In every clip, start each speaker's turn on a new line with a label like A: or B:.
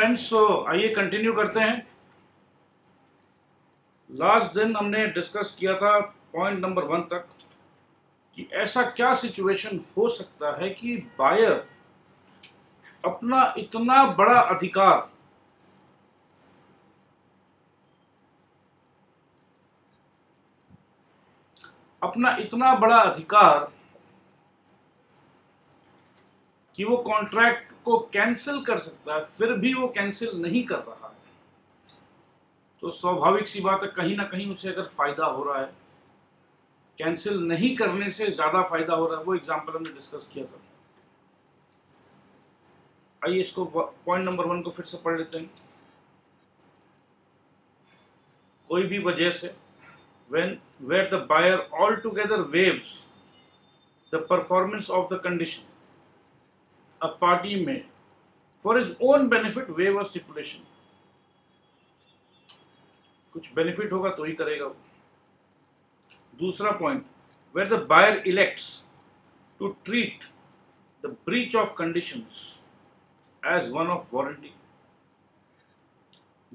A: Friends, आइए continue करते हैं। लास्ट दिन हमने डिस्कस किया था पॉइंट नंबर 1 तक कि ऐसा क्या सिचुएशन हो सकता है कि बायर अपना इतना बड़ा अधिकार कि वो कॉन्ट्रैक्ट को कैंसिल कर सकता है, फिर भी वो कैंसिल नहीं कर रहा है। तो स्वाभाविक सी बात है, कहीं ना कहीं उसे अगर फायदा हो रहा है, कैंसिल नहीं करने से ज्यादा फायदा हो रहा है। वो एग्जांपल हमने डिस्कस किया था। आइए इसको पॉइंट नंबर 1 को फिर से पढ़ लेते हैं। कोई भी वजह से where the buyer altogether waives the performance of the condition, a party may for his own benefit waive a stipulation। कुछ बेनिफिट होगा तो ही करेगा वो। दूसरा point, where the buyer elects to treat the breach of conditions as one of warranty।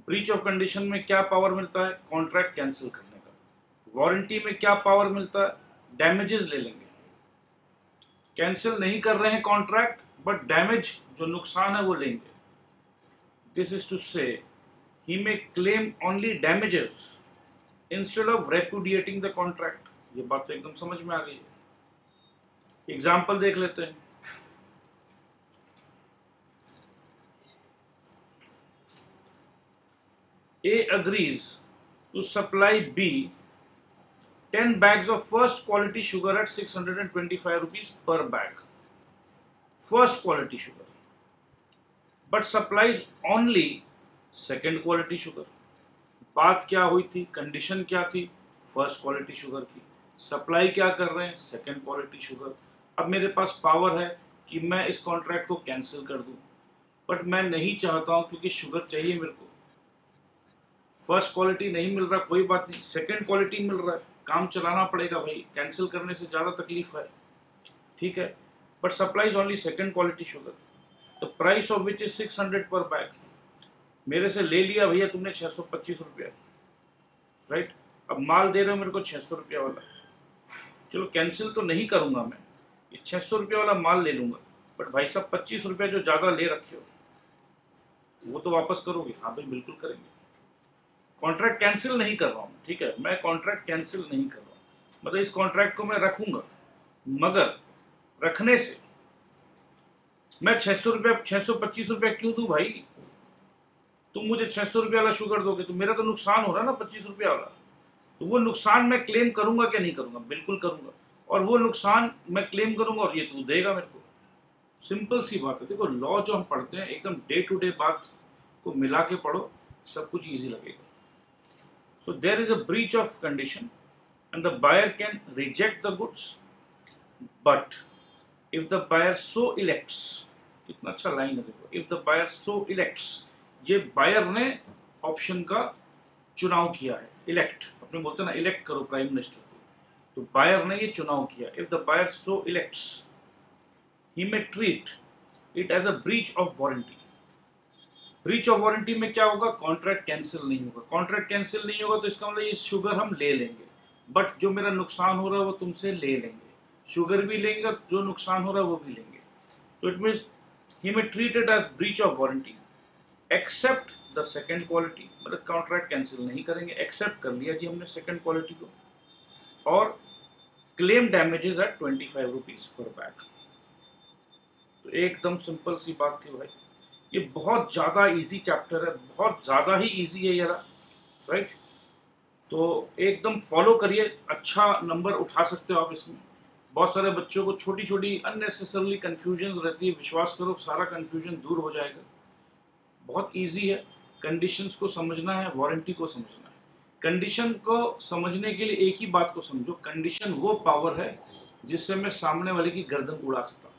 A: Breach of condition में क्या power मिलता है? कॉन्ट्रैक्ट कैंसिल करने का। वारंटी में क्या पावर मिलता है? डैमेजेस ले लेंगे। कैंसिल नहीं कर रहे हैं कॉन्ट्रैक्ट, बट डैमेज जो नुकसान है वो लेंगे। This is to say he may claim only damages instead of repudiating the contract. ये बात तो एकदम समझ में आ गई है। एग्जाम्पल देख लेते हैं। A agrees to supply B 10 bags of first quality sugar at 625 rupees per bag, first quality sugar, but supplies only second quality sugar। बात क्या हुई थी? कंडीशन क्या थी? फर्स्ट क्वालिटी शुगर की। सप्लाई क्या कर रहे हैं? Second quality sugar. अब मेरे पास पावर है कि मैं इस कॉन्ट्रैक्ट को कैंसिल कर दूं, बट मैं नहीं चाहता हूं क्योंकि शुगर चाहिए मेरे को। फर्स्ट क्वालिटी नहीं मिल रहा, कोई बात नहीं, सेकंड क्वालिटी मिल रहा है, काम चलाना पड़ेगा भाई, कैंसिल करने से ज़्यादा तकलीफ है, ठीक है। But supplies only second quality sugar, the price of which is 600 पर बैग। मेरे से ले लिया भैया तुमने 625 रुपया, राइट। अब माल दे रहे हो मेरे को 600 रुपया वाला। चलो कैंसिल तो नहीं करूंगा मैं, ये 600 रुपया वाला माल ले लूंगा, बट भाई साहब 25 रुपया जो ज़्यादा ले रखे हो वो तो वापस करोगे? हाँ भाई बिल्कुल करेंगे। कॉन्ट्रैक्ट कैंसिल नहीं कर रहा हूँ, ठीक है, मैं कॉन्ट्रैक्ट कैंसिल नहीं कर रहा हूँ, मतलब इस कॉन्ट्रैक्ट को मैं रखूंगा, मगर रखने से मैं 625 रुपया क्यों दूं भाई? तुम मुझे 600 रुपया वाला शुगर दोगे तो मेरा तो नुकसान हो रहा है ना 25 रुपया वाला। तो वो नुकसान मैं क्लेम करूंगा क्या नहीं करूंगा? बिल्कुल करूंगा। और वो नुकसान मैं क्लेम करूंगा और ये तू देगा मेरे को। सिंपल सी बात है। देखो, लॉ जो हम पढ़ते हैं एकदम डे टू डे बात को मिला के पढ़ो, सब कुछ ईजी लगेगा। So there is a breach of condition and the buyer can reject the goods, but if the buyer so elects, कितना अच्छा लाइन है देखो, if the buyer so elects, ये बायर ने ऑप्शन का चुनाव किया है। इलेक्ट अपने बोलते हैं ना, इलेक्ट करो प्राइम मिनिस्टर को, तो बायर ने ये चुनाव किया। if the buyer so elects, he may treat it as a breach of warranty। Breach of warranty में क्या होगा? कॉन्ट्रैक्ट कैंसिल नहीं होगा। कॉन्ट्रैक्ट कैंसिल नहीं होगा तो इसका मतलब ये शुगर हम ले लेंगे, बट जो मेरा नुकसान हो रहा है वो तुमसे ले लेंगे। शुगर भी लेंगे, जो नुकसान हो रहा है वो भी लेंगे। तो it means he may treat it as breach of warranty accept the second quality, मतलब कॉन्ट्रैक्ट कैंसिल नहीं करेंगे, एक्सेप्ट कर लिया जी हमने सेकेंड क्वालिटी को, और claim damages at 25 rupees per bag. तो एकदम सिंपल सी बात थी भाई। ये बहुत ज़्यादा इजी चैप्टर है, बहुत ज़्यादा ही इजी है यार, राइट। तो एकदम फॉलो करिए, अच्छा नंबर उठा सकते हो आप इसमें। बहुत सारे बच्चों को छोटी छोटी अननेसेसरली कन्फ्यूजन रहती है, विश्वास करो सारा कन्फ्यूजन दूर हो जाएगा। बहुत इजी है, कंडीशंस को समझना है, वारंटी को समझना है। कंडीशन को समझने के लिए एक ही बात को समझो, कंडीशन वो पावर है जिससे मैं सामने वाले की गर्दन उड़ा सकता हूँ।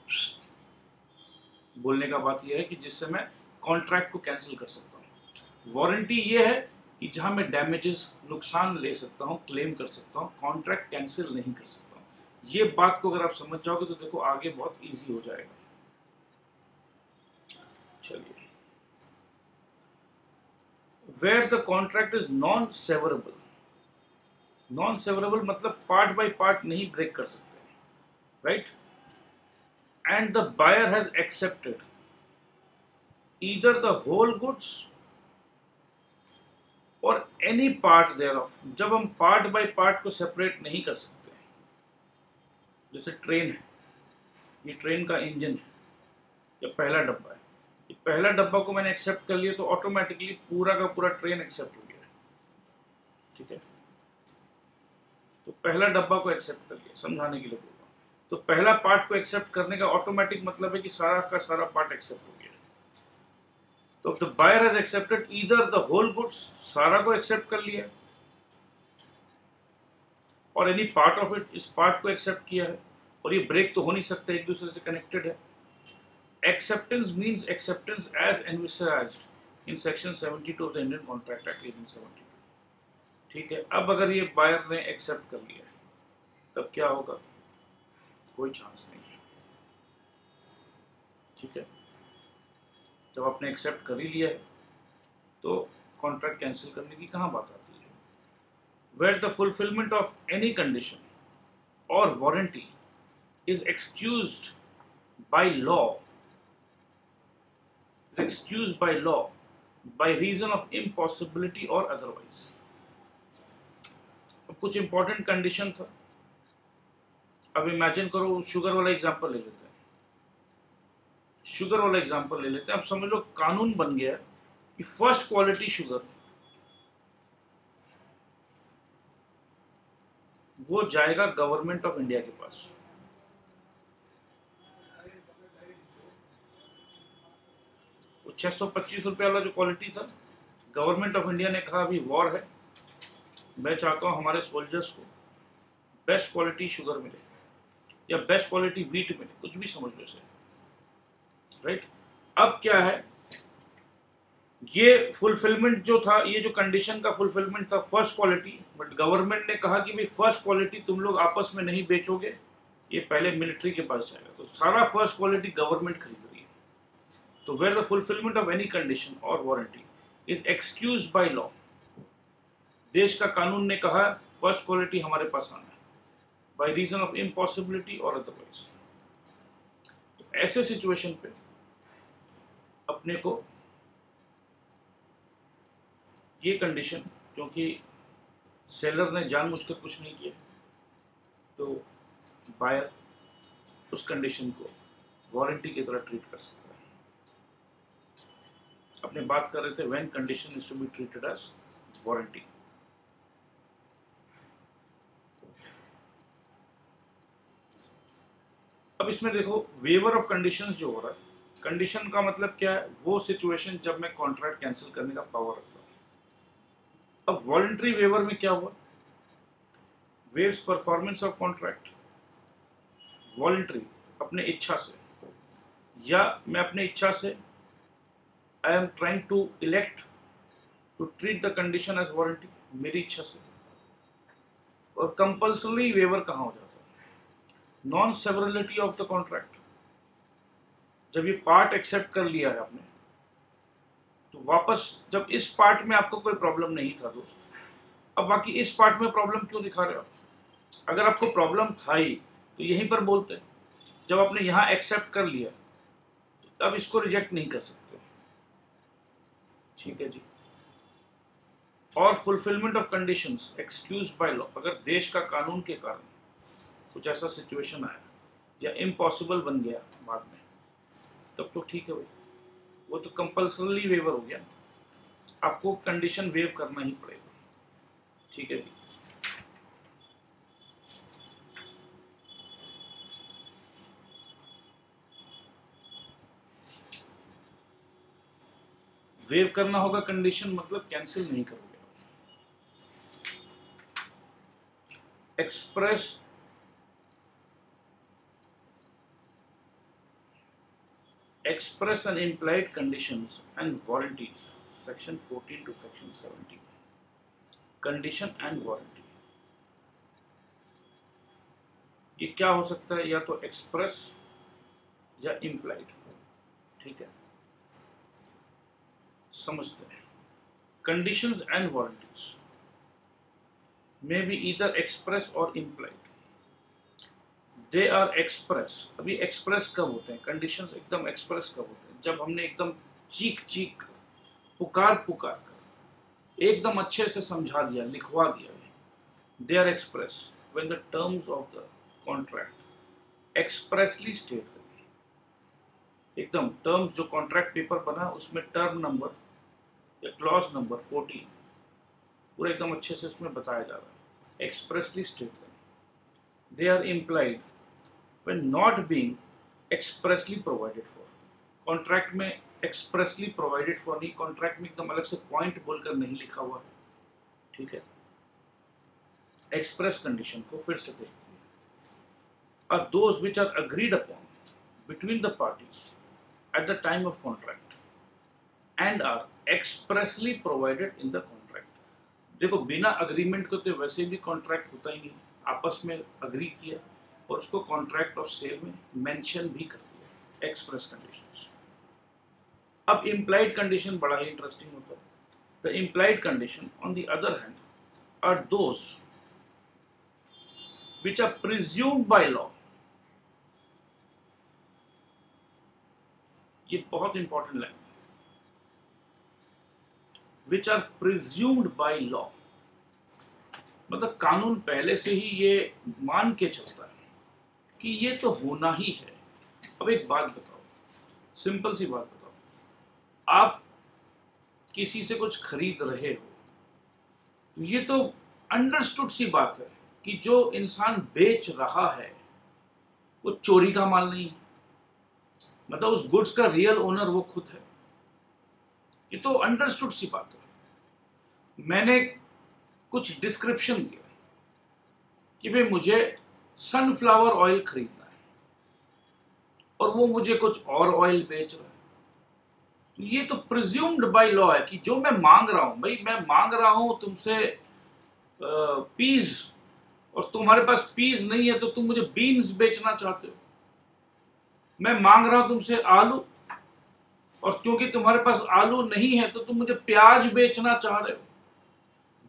A: बोलने का बात यह है कि जिससे मैं कॉन्ट्रैक्ट को कैंसिल कर सकता हूँ। वारंटी ये है कि जहां मैं डैमेजेस, नुकसान ले सकता हूँ, क्लेम कर सकता हूँ, कॉन्ट्रैक्ट कैंसिल नहीं कर सकता हूँ। ये बात को अगर आप समझ जाओगे तो देखो आगे बहुत इजी हो जाएगा। चलिए where the contract is non severable. Non severable मतलब पार्ट बाय पार्ट नहीं ब्रेक कर सकते, right. And the buyer has accepted either the whole goods or any part thereof. जब हम पार्ट बाय पार्ट को सेपरेट नहीं कर सकते, जैसे ट्रेन है, ये ट्रेन का इंजन है, ये पहला डब्बा है, ये पहला डब्बा को मैंने एक्सेप्ट कर लिया तो ऑटोमेटिकली पूरा का पूरा ट्रेन एक्सेप्ट हो गया, ठीक है। तो पहला डब्बा को एक्सेप्ट कर लिया, समझाने के लिए बोल रहा हूँ। तो पहला पार्ट को एक्सेप्ट करने का ऑटोमेटिक मतलब है कि सारा का सारा पार्ट एक्सेप्ट हो गया। तो the buyer has accepted either the whole goods, सारा को एक्सेप्ट कर लिया, or any part of it, इस पार्ट को एक्सेप्ट किया है, और ये ब्रेक तो हो नहीं सकते, एक दूसरे से कनेक्टेड है। Acceptance means acceptance as envisaged in section 72 of the Indian Contract Act 1872, ठीक है। अब अगर ये बायर ने एक्सेप्ट कर लिया है तब क्या होगा, कोई चांस नहीं है, ठीक है। जब आपने एक्सेप्ट कर ही लिया है तो कॉन्ट्रैक्ट कैंसिल करने की कहाँ बात आती है। Where the fulfilment of any condition और warranty is excused by law, by reason of impossibility or otherwise। अब कुछ इंपॉर्टेंट कंडीशन था। अब इमेजिन करो, शुगर वाला एग्जांपल ले लेते हैं, शुगर वाला एग्जांपल ले लेते हैं। अब समझ लो कानून बन गया कि फर्स्ट क्वालिटी शुगर वो जाएगा गवर्नमेंट ऑफ इंडिया के पास। वो 625 रुपये वाला जो क्वालिटी था, गवर्नमेंट ऑफ इंडिया ने कहा अभी वॉर है, मैं चाहता हूं हमारे सोल्जर्स को बेस्ट क्वालिटी शुगर मिले या बेस्ट क्वालिटी वीट मिले, कुछ भी समझ लो इसे, राइट। अब क्या है, ये फुलफिलमेंट जो था, ये जो कंडीशन का फुलफिलमेंट था फर्स्ट क्वालिटी, बट गवर्नमेंट ने कहा कि भाई फर्स्ट क्वालिटी तुम लोग आपस में नहीं बेचोगे, ये पहले मिलिट्री के पास जाएगा, तो सारा फर्स्ट क्वालिटी गवर्नमेंट खरीद रही है। तो where the fulfilment of any condition और warranty is excused by law, देश का कानून ने कहा फर्स्ट क्वालिटी हमारे पास आना है, बाय रीजन ऑफ इम्पॉसिबिलिटी और अदरवाइज। तो ऐसे सिचुएशन पे अपने को ये कंडीशन, क्योंकि सेलर ने जानबूझकर कुछ नहीं किया, तो बायर उस कंडीशन को वारंटी की तरह ट्रीट कर सकता है। अपने बात कर रहे थे when condition is to be treated as warranty. अब इसमें देखो वेवर ऑफ कंडीशंस जो हो रहा है, कंडीशन का मतलब क्या है, वो सिचुएशन जब मैं कॉन्ट्रैक्ट कैंसिल करने का पावर रखता हूँ। अब वॉलंटरी वेवर में क्या हुआ, waives performance of contract, voluntary अपने इच्छा से, या मैं अपने इच्छा से I am trying to elect to treat the condition as warranty, मेरी इच्छा से। और कंपल्सरी वेवर कहाँ हो जाता है, non severability of the contract. जब ये पार्ट एक्सेप्ट कर लिया है आपने, तो वापस जब इस पार्ट में आपको कोई प्रॉब्लम नहीं था दोस्त, अब बाकी इस पार्ट में प्रॉब्लम क्यों दिखा रहे हो आप। अगर आपको प्रॉब्लम था ही तो यहीं पर बोलते, जब आपने यहाँ एक्सेप्ट कर लिया तो अब इसको रिजेक्ट नहीं कर सकते, ठीक है जी। और fulfilment of conditions excuse by law, अगर देश का कानून के कारण कुछ ऐसा सिचुएशन आया या इम्पॉसिबल बन गया बाद में, तब तो ठीक है भाई, वो तो कंपल्सरी वेवर हो गया, आपको कंडीशन वेव करना ही पड़ेगा, ठीक है जी। वेव करना होगा कंडीशन, मतलब कैंसिल नहीं करोगे। Express and implied conditions and warranties, section 14 to section 17, condition and warranty, ये क्या हो सकता है, या तो एक्सप्रेस या इम्प्लाइड, ठीक है, समझते हैं। conditions and warranties may be either express or implied. They are express. अभी express कब होते हैं? Conditions एकदम express कब होते हैं? जब हमने एकदम चीख पुकार कर एकदम अच्छे से समझा दिया, लिखवा दिया. They are express when the terms of the contract expressly state them. एकदम टर्म्स जो कॉन्ट्रैक्ट पेपर बना उसमें टर्म नंबर या क्लॉज नंबर 14 पूरा एकदम अच्छे से इसमें बताया जा रहा है. Expressly state them. They are implied when not being expressly provided for. Contract में एक्सप्रेसली प्रोवाइडेड फॉर नहीं, कॉन्ट्रैक्ट में एकदम अलग से पॉइंट बोलकर नहीं लिखा हुआ है. ठीक है. एक्सप्रेस कंडीशन को फिर से देखते हैं. Are those which are agreed upon between the parties at the time of contract and are expressly provided in the contract. देखो बिना अग्रीमेंट के तो वैसे भी कॉन्ट्रैक्ट होता ही नहीं. आपस में अग्री किया और उसको कॉन्ट्रैक्ट ऑफ सेल में मेंशन भी कर दिया. Express conditions. अब इम्प्लाइड कंडीशन बड़ा ही इंटरेस्टिंग होता है. The implied condition on the other hand are those which are presumed by law. ये बहुत important line. Which are presumed by law. मतलब कानून पहले से ही ये मान के चलता है कि ये तो होना ही है. अब एक बात बताओ, सिंपल सी बात बताओ. आप किसी से कुछ खरीद रहे हो तो ये तो अंडरस्टूड सी बात है कि जो इंसान बेच रहा है वो चोरी का माल नहीं है. मतलब उस गुड्स का रियल ओनर वो खुद है. ये तो अंडरस्टूड सी बात है. मैंने कुछ डिस्क्रिप्शन दिया कि भाई मुझे सनफ्लावर ऑयल खरीदना है और वो मुझे कुछ और ऑयल बेच रहा है. तो ये तो प्रिज्यूम्ड बाय लॉ है कि जो मैं मांग रहा हूं, भाई मैं मांग रहा हूं तुमसे पीस और तुम्हारे पास पीस नहीं है तो तुम मुझे बीन्स बेचना चाहते हो. मैं मांग रहा हूं तुमसे आलू और क्योंकि तुम्हारे पास आलू नहीं है तो तुम मुझे प्याज बेचना चाह रहे हो.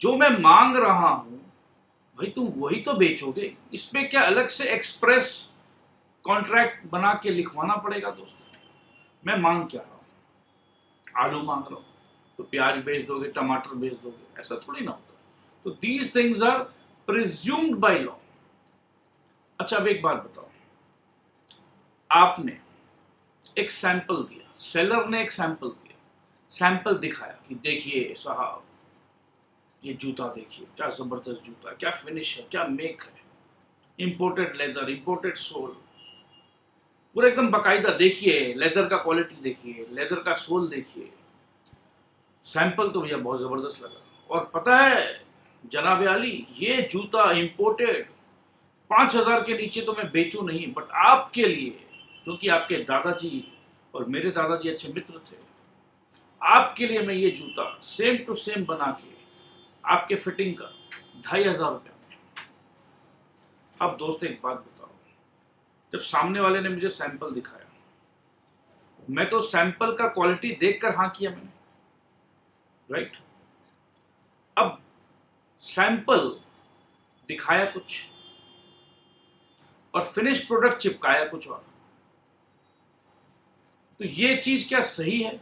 A: जो मैं मांग रहा हूं भाई तुम वही तो बेचोगे. इसमें क्या अलग से एक्सप्रेस कॉन्ट्रैक्ट बना के लिखवाना पड़ेगा दोस्तों? मैं मांग क्या रहा हूं? आलू मांग रहा हूं तो प्याज बेच दोगे, टमाटर बेच दोगे, ऐसा थोड़ी ना होता. तो these things are presumed by law. अच्छा अब एक बात बताओ, आपने एक सैंपल दिया, सेलर ने एक सैंपल दिया, सैंपल दिखाया कि देखिए साहब ये जूता देखिए क्या जबरदस्त जूता है, क्या फिनिश है, क्या मेक है, इंपोर्टेड लेदर, इंपोर्टेड सोल, पूरा एकदम बाकायदा. देखिए लेदर का क्वालिटी देखिए, लेदर का सोल देखिए. सैंपल तो भैया बहुत जबरदस्त लगा. और पता है जनाब आली, ये जूता इंपोर्टेड 5,000 के नीचे तो मैं बेचूं नहीं, बट आपके लिए, क्योंकि आपके दादाजी और मेरे दादाजी अच्छे मित्र थे, आपके लिए मैं ये जूता सेम टू सेम बना के आपके फिटिंग का 2,500 रुपया में. अब दोस्त एक बात बताओ, जब सामने वाले ने मुझे सैंपल दिखाया, मैं तो सैंपल का क्वालिटी देखकर हाँ किया मैंने, राइट. अब सैंपल दिखाया कुछ और फिनिश प्रोडक्ट चिपकाया कुछ और. तो ये चीज क्या सही है?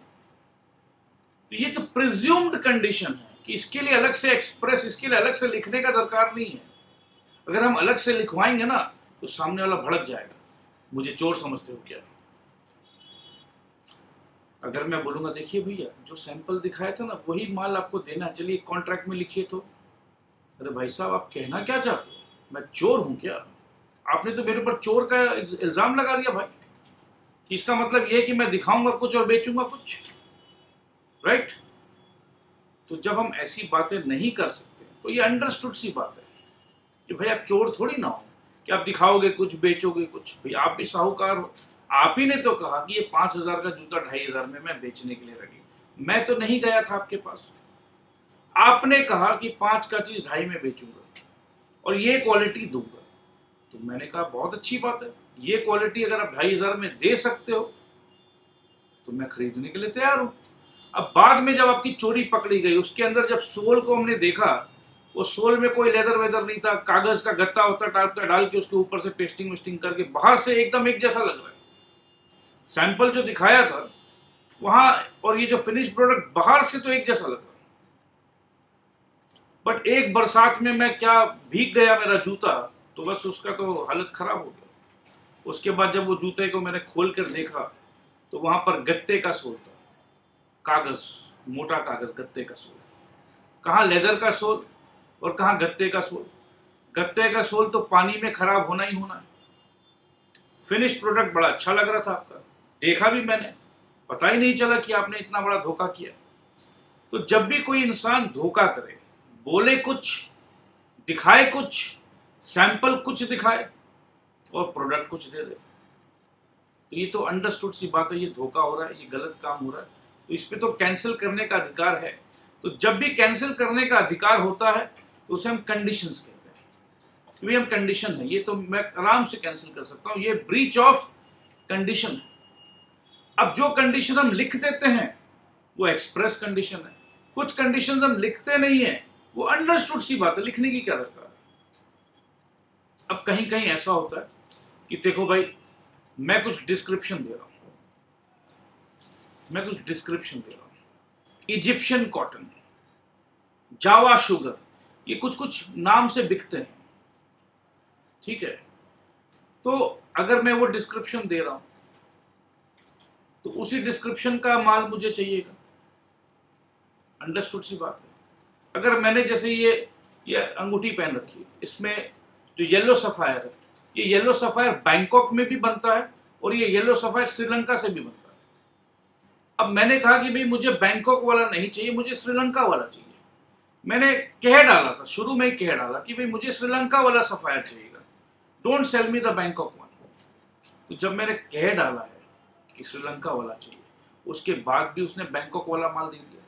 A: तो ये तो प्रिज्यूम्ड कंडीशन है कि इसके लिए अलग से एक्सप्रेस, इसके लिए अलग से लिखने का दरकार नहीं है. अगर हम अलग से लिखवाएंगे ना तो सामने वाला भड़क जाएगा, मुझे चोर समझते हो क्या. अगर मैं बोलूंगा देखिए भैया जो सैंपल दिखाया था ना वही माल आपको देना है, चलिए कॉन्ट्रैक्ट में लिखिए. तो अरे भाई साहब आप कहना क्या चाहते हो? मैं चोर हूं क्या? आपने तो मेरे ऊपर चोर का इल्जाम लगा दिया भाई, कि इसका मतलब यह है कि मैं दिखाऊंगा कुछ और बेचूंगा कुछ, राइट. तो जब हम ऐसी बातें नहीं कर सकते तो ये अंडरस्टूड सी बात है कि भाई आप चोर थोड़ी ना हो कि आप दिखाओगे कुछ बेचोगे कुछ. भाई आप भी साहूकार हो. आप ही ने तो कहा कि ये 5,000 का जूता 2,500 में मैं बेचने के लिए रेडी. मैं तो नहीं गया था आपके पास. आपने कहा कि 5 का चीज 2.5 में बेचूंगा और ये क्वालिटी दूंगा. तो मैंने कहा बहुत अच्छी बात है, ये क्वालिटी अगर आप 2,500 में दे सकते हो तो मैं खरीदने के लिए तैयार हूं. अब बाद में जब आपकी चोरी पकड़ी गई, उसके अंदर जब सोल को हमने देखा, वो सोल में कोई लेदर वेदर नहीं था, कागज का गत्ता होता टाइप का डाल के उसके ऊपर से पेस्टिंग वेस्टिंग करके बाहर से एकदम एक जैसा लग रहा है। सैंपल जो दिखाया था वहां और ये जो फिनिश प्रोडक्ट बाहर से तो एक जैसा लग रहा है, बट एक बरसात में मैं क्या भीग गया मेरा जूता, तो बस उसका तो हालत खराब हो गया। उसके बाद जब वो जूते को मैंने खोल कर देखा तो वहां पर गत्ते का सोल था, कागज, मोटा कागज, गत्ते का सोल। कहाँ लेदर का सोल और कहाँ गत्ते का सोल। गत्ते का सोल तो पानी में खराब होना ही होना है। फिनिश प्रोडक्ट बड़ा अच्छा लग रहा था आपका, देखा भी मैंने, पता ही नहीं चला कि आपने इतना बड़ा धोखा किया। तो जब भी कोई इंसान धोखा करे, बोले कुछ, दिखाए कुछ, सैंपल कुछ दिखाए और प्रोडक्ट कुछ दे दे, तो ये तो अंडरस्टूड सी बात है, ये धोखा हो रहा है, ये गलत काम हो रहा है। तो इस पे तो कैंसिल करने का अधिकार है। तो जब भी कैंसिल करने का अधिकार होता है तो उसे हम कंडीशंस कहते हैं कि भाई हम कंडीशन है, ये तो मैं आराम से कैंसिल कर सकता हूं, ये ब्रीच ऑफ कंडीशन है। अब जो कंडीशन हम लिख देते हैं वो एक्सप्रेस कंडीशन है, कुछ कंडीशन हम लिखते नहीं है, वो अंडरस्टूड सी बात है, लिखने की क्या दरकार है। अब कहीं कहीं ऐसा होता है कि देखो भाई मैं कुछ डिस्क्रिप्शन दे रहा हूं, इजिप्शियन कॉटन, जावा शुगर, ये कुछ कुछ नाम से बिकते हैं, ठीक है। तो अगर मैं वो डिस्क्रिप्शन दे रहा हूं तो उसी डिस्क्रिप्शन का माल मुझे चाहिएगा, अंडरस्टूड सी बात है। अगर मैंने जैसे ये अंगूठी पहन रखी है, इसमें जो येलो सफायर है, ये येलो सफायर बैंकॉक में भी बनता है और ये येलो सफायर श्रीलंका से भी बनता है। अब मैंने कहा कि भाई मुझे बैंकॉक वाला नहीं चाहिए, मुझे श्रीलंका वाला चाहिए। मैंने कह डाला था, शुरू में ही कह डाला कि भाई मुझे श्रीलंका वाला सफायर चाहिएगा, don't sell me the Bangkok one. तो जब मैंने कह डाला है कि श्रीलंका वाला चाहिए, उसके बाद भी उसने बैंकॉक वाला माल दे दिया,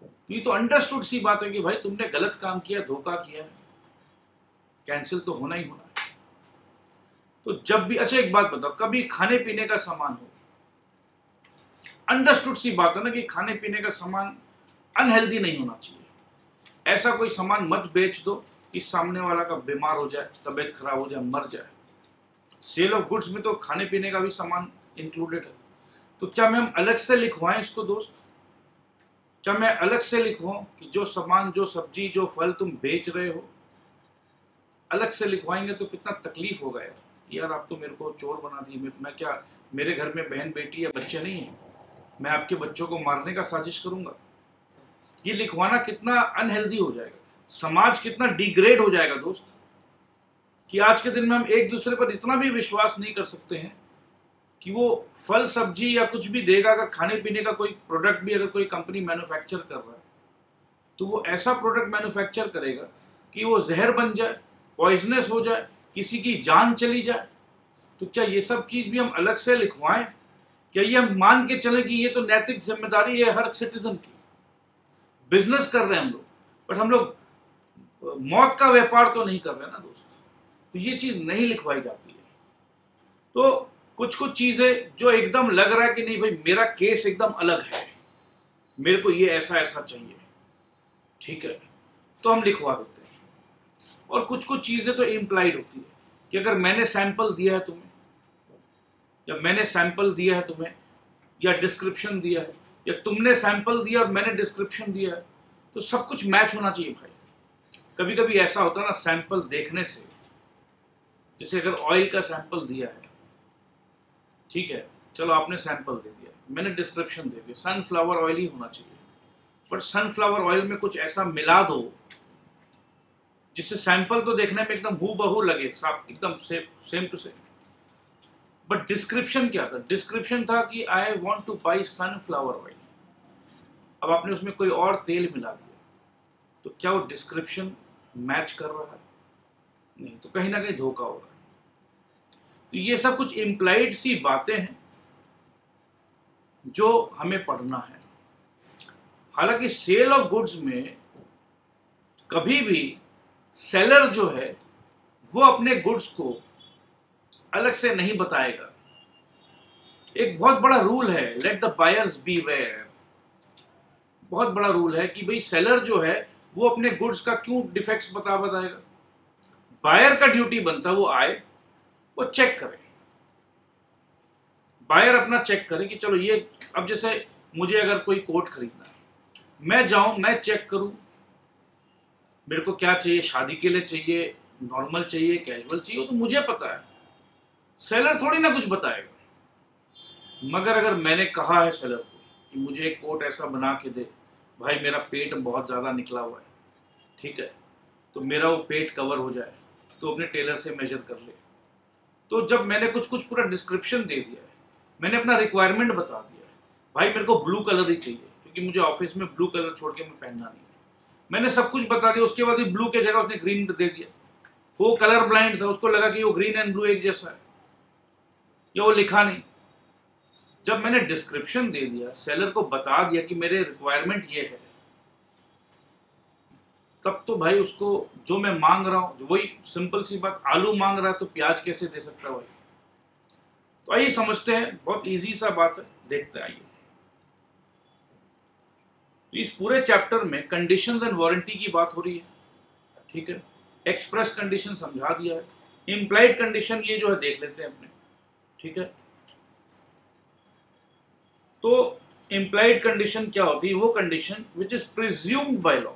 A: तो ये तो अंडरस्टूड सी बात है कि भाई तुमने गलत काम किया, धोखा किया, कैंसिल तो होना ही होना है। तो जब भी, अच्छा एक बात बताओ, कभी खाने पीने का सामान हो, अंडरस्टूड सी बात है ना कि खाने पीने का सामान अनहेल्दी नहीं होना चाहिए। ऐसा कोई सामान मत बेच दो कि सामने वाला का बीमार हो जाए, तबीयत खराब हो जाए, मर जाए। सेल ऑफ गुड्स में तो खाने पीने का भी सामान इंक्लूडेड है। तो क्या मैं हम अलग से लिखवाएं इसको दोस्त? क्या मैं अलग से लिखवाऊं कि जो सामान, जो सब्जी, जो फल तुम बेच रहे हो, अलग से लिखवाएंगे तो कितना तकलीफ होगा यार। यार आप तो मेरे को चोर बना दिए, मैं क्या, मेरे घर में बहन बेटी या बच्चे नहीं है, मैं आपके बच्चों को मारने का साजिश करूंगा? ये लिखवाना कितना अनहेल्दी हो जाएगा, समाज कितना डिग्रेड हो जाएगा दोस्त, कि आज के दिन में हम एक दूसरे पर इतना भी विश्वास नहीं कर सकते हैं कि वो फल सब्जी या कुछ भी देगा। अगर खाने पीने का कोई प्रोडक्ट भी अगर कोई कंपनी मैन्युफैक्चर कर रहा है तो वो ऐसा प्रोडक्ट मैन्युफैक्चर करेगा कि वो जहर बन जाए, पॉइजनस हो जाए, किसी की जान चली जाए। तो क्या ये सब चीज भी हम अलग से लिखवाएं? क्या ये हम मान के चले कि ये तो नैतिक जिम्मेदारी है हर सिटीजन की? बिजनेस कर रहे हैं हम लोग, बट हम लोग मौत का व्यापार तो नहीं कर रहे ना दोस्त। तो ये चीज नहीं लिखवाई जाती है। तो कुछ कुछ चीजें जो एकदम लग रहा है कि नहीं भाई मेरा केस एकदम अलग है, मेरे को ये ऐसा ऐसा चाहिए, ठीक है, तो हम लिखवा देते हैं। और कुछ कुछ चीजें तो इम्प्लाइड होती है कि अगर मैंने सैंपल दिया है तुम्हें, या मैंने सैंपल दिया है तुम्हें, या डिस्क्रिप्शन दिया है, या तुमने सैंपल दिया और मैंने डिस्क्रिप्शन दिया है, तो सब कुछ मैच होना चाहिए भाई। कभी कभी ऐसा होता है ना, सैंपल देखने से, जैसे अगर ऑयल का सैंपल दिया है, ठीक है, चलो आपने सैंपल दे दिया, मैंने डिस्क्रिप्शन दे दिया, सनफ्लावर ऑयल ही होना चाहिए, पर सनफ्लावर ऑयल में कुछ ऐसा मिला दो जिससे सैंपल तो देखने में एकदम हूबहू लगे, साफ एकदम same to same, but description क्या था? डिस्क्रिप्शन था कि I want to buy sunflower oil. अब आपने उसमें कोई और तेल मिला दिया, तो क्या वो डिस्क्रिप्शन मैच कर रहा है? नहीं, तो कहीं ना कहीं धोखा हो रहा है। तो ये सब कुछ इम्प्लाइड सी बातें हैं जो हमें पढ़ना है। हालांकि सेल ऑफ गुड्स में कभी भी सेलर जो है वो अपने गुड्स को अलग से नहीं बताएगा। एक बहुत बड़ा रूल है, let the buyers beware. बहुत बड़ा रूल है कि भाई सेलर जो है वो अपने गुड्स का क्यों डिफेक्ट्स बताएगा। बायर का ड्यूटी बनता है वो आए, वो चेक करे, बायर अपना चेक करे कि चलो ये, अब जैसे मुझे अगर कोई कोट खरीदना है, मैं जाऊं, मैं चेक करूं मेरे को क्या चाहिए, शादी के लिए चाहिए, नॉर्मल चाहिए, कैजुअल चाहिए, वो तो मुझे पता है, सेलर थोड़ी ना कुछ बताएगा। मगर अगर मैंने कहा है सेलर को कि मुझे एक कोट ऐसा बना के दे, भाई मेरा पेट बहुत ज़्यादा निकला हुआ है, ठीक है, तो मेरा वो पेट कवर हो जाए, तो अपने टेलर से मेजर कर ले। तो जब मैंने कुछ पूरा डिस्क्रिप्शन दे दिया है, मैंने अपना रिक्वायरमेंट बता दिया है, भाई मेरे को ब्लू कलर ही चाहिए क्योंकि मुझे ऑफिस में ब्लू कलर छोड़ के मैं पहनना नहीं है, मैंने सब कुछ बता दिया। उसके बाद ब्लू के जगह उसने ग्रीन दे दिया, वो कलर ब्लाइंड था, उसको लगा कि वो ग्रीन एंड ब्लू एक जैसा है, या वो लिखा नहीं। जब मैंने डिस्क्रिप्शन दे दिया, सेलर को बता दिया कि मेरे रिक्वायरमेंट ये है, तब तो भाई उसको जो मैं मांग रहा हूं, वही सिंपल सी बात, आलू मांग रहा है तो प्याज कैसे दे सकता है भाई। तो आइए समझते हैं, बहुत इजी सा बात है, देखते हैं। आइए, इस पूरे चैप्टर में कंडीशंस एंड वारंटी की बात हो रही है, ठीक है, एक्सप्रेस कंडीशन समझा दिया है, इम्प्लाइड कंडीशन ये जो है देख लेते हैं अपने, ठीक है। तो इम्प्लाइड कंडीशन क्या होती है? वो condition which is presumed by law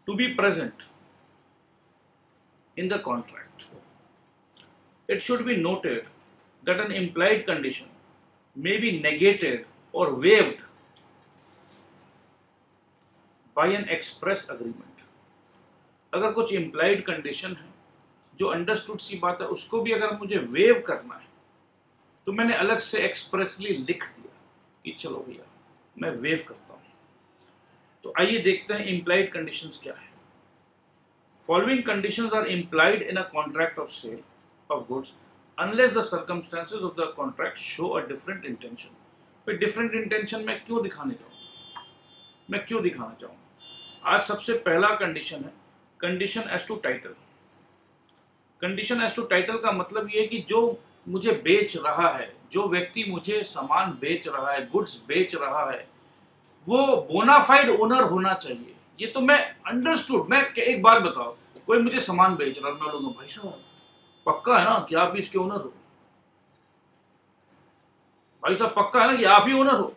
A: to be present in the contract. It should be noted that an implied condition may be negated or waived by an express agreement. अगर कुछ implied condition है जो understood सी बात है, उसको भी अगर मुझे वेव करना है तो मैंने अलग से एक्सप्रेसली लिख दिया कि चलो भैया मैं वेव करता हूं। तो आइए देखते हैं implied conditions क्या है। Following conditions are implied in a contract of sale of goods unless the circumstances of the contract show a different intention. भाई different intention मैं क्यों दिखाना चाहूँगा? आज सबसे पहला कंडीशन है condition as to title. Condition as to title का मतलब ये है कि जो मुझे बेच रहा है, जो व्यक्ति मुझे सामान बेच रहा है, गुड्स बेच रहा है, वो बोनाफाइड ओनर होना चाहिए। ये तो मैं अंडरस्टूड। मैं एक बार बताओ, कोई मुझे सामान बेच रहा है, मैं बोलूंगा भाई साहब पक्का है ना कि आप इसके ओनर हो? भाई साहब पक्का है ना कि आप ही ओनर हो?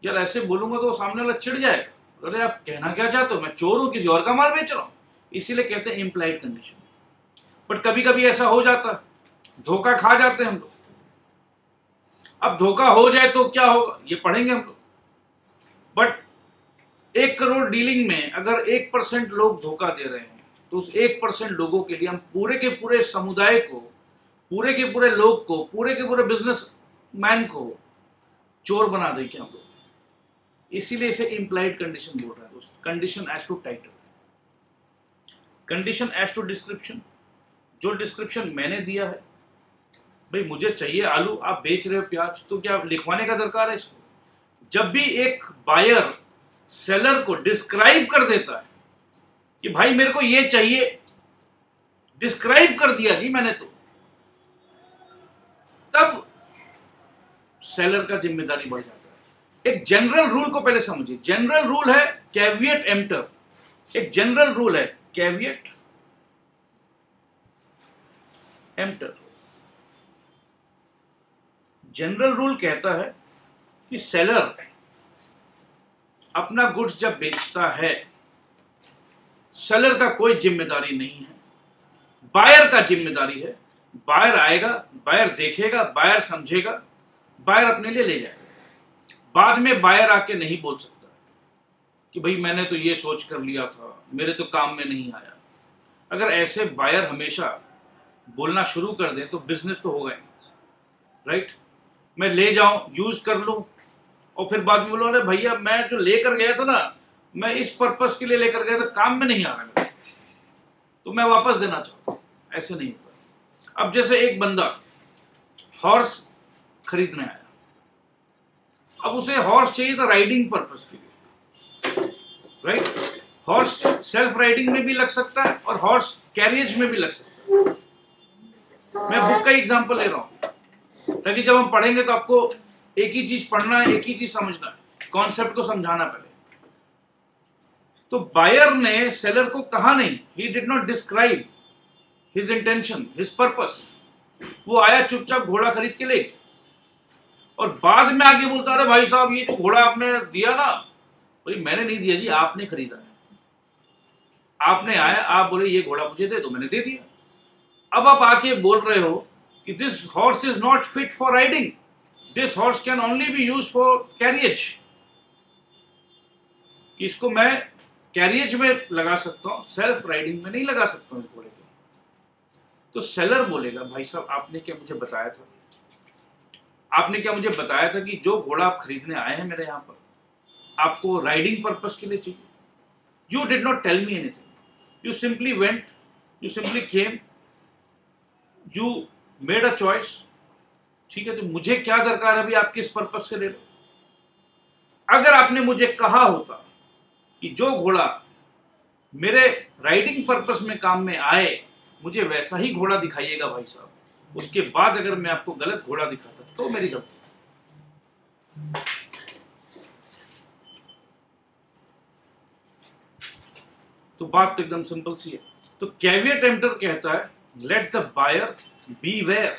A: यार ऐसे बोलूंगा तो सामने वाला चिढ़ जाएगा, अरे आप कहना क्या चाहते हो, मैं चोर हूं, किसी और का माल बेच रहा हूं। इसीलिए कहते हैं इम्प्लाइड कंडीशन। बट कभी कभी ऐसा हो जाता है, धोखा खा जाते हैं हम लोग। अब धोखा हो जाए तो क्या होगा ये पढ़ेंगे हम लोग। बट 1 करोड़ डीलिंग में अगर 1% लोग धोखा दे रहे हैं तो उस 1% लोगों के लिए हम पूरे के पूरे समुदाय को, पूरे के पूरे लोग को, पूरे के पूरे बिजनेसमैन को चोर बना दें क्या हम लोग? इसीलिए इसे इम्प्लाइड कंडीशन बोल रहे हैं दोस्त। Condition as to title, condition as to description. जो डिस्क्रिप्शन मैंने दिया है, भाई मुझे चाहिए आलू, आप बेच रहे हो प्याज, तो क्या लिखवाने का दरकार है इसको? जब भी एक बायर सेलर को डिस्क्राइब कर देता है कि भाई मेरे को ये चाहिए, डिस्क्राइब कर दिया जी मैंने, तो तब सेलर का जिम्मेदारी बढ़ जाता है। एक जनरल रूल को पहले समझिए। जनरल रूल है कैविएट एम्प्टर। एक जनरल रूल है कैविएट एम्प्टर। जनरल रूल कहता है कि सेलर अपना गुड्स जब बेचता है, सेलर का कोई जिम्मेदारी नहीं है, बायर का जिम्मेदारी है। बायर आएगा, बायर देखेगा, बायर समझेगा, बायर अपने लिए ले जाएगा। बाद में बायर आके नहीं बोल सकता कि भाई मैंने तो ये सोच कर लिया था, मेरे तो काम में नहीं आया। अगर ऐसे बायर हमेशा बोलना शुरू कर दे तो बिजनेस तो होगा नहीं, राइट? मैं ले जाऊं, यूज कर लूं और फिर बाद में बोलो अरे भैया मैं जो लेकर गया था ना, मैं इस पर्पस के लिए लेकर गया था, काम में नहीं आ रहा है, तो मैं वापस देना चाहता हूं। ऐसे नहीं होता। अब जैसे एक बंदा हॉर्स खरीदने आया, अब उसे हॉर्स चाहिए था राइडिंग पर्पस के लिए, राइट? हॉर्स सेल्फ राइडिंग में भी लग सकता है और हॉर्स कैरियज में भी लग सकता है। मैं बुक का एग्जांपल ले रहा हूं ताकि जब हम पढ़ेंगे तो आपको एक ही चीज पढ़ना है, एक ही चीज समझना है। कॉन्सेप्ट को समझाना पहले। तो बायर ने सेलर को कहा नहीं, he did not describe his intention, his purpose. वो आया चुपचाप घोड़ा खरीद के ले, और बाद में आके बोलता अरे भाई साहब ये जो घोड़ा आपने दिया ना, भाई मैंने नहीं दिया जी, आपने खरीदा है। आपने आया, आप बोले ये घोड़ा मुझे दे दो, मैंने दे दिया। अब आप आके बोल रहे हो कि this horse is not fit for riding, this horse can only B use for carriage, इसको मैं कैरियज में लगा सकता हूं, सेल्फ राइडिंग में नहीं लगा सकता हूं इस घोड़े को। तो सेलर बोलेगा भाई साहब आपने क्या मुझे बताया था, आपने क्या मुझे बताया था कि जो घोड़ा आप खरीदने आए हैं मेरे यहां पर, आपको राइडिंग पर्पस के लिए चाहिए। You did not tell me anything, you simply went, you simply came, you made a choice. ठीक है, तो मुझे क्या दरकार है अभी आप किस पर्पस से ले रहे हो। अगर आपने मुझे कहा होता कि जो घोड़ा मेरे राइडिंग पर्पस में काम में आए मुझे वैसा ही घोड़ा दिखाइएगा भाई साहब, उसके बाद अगर मैं आपको गलत घोड़ा दिखाता तो मेरी गलती। तो बात तो एकदम सिंपल सी है। तो कैवियर टेम्पटर कहता है let the buyer beware,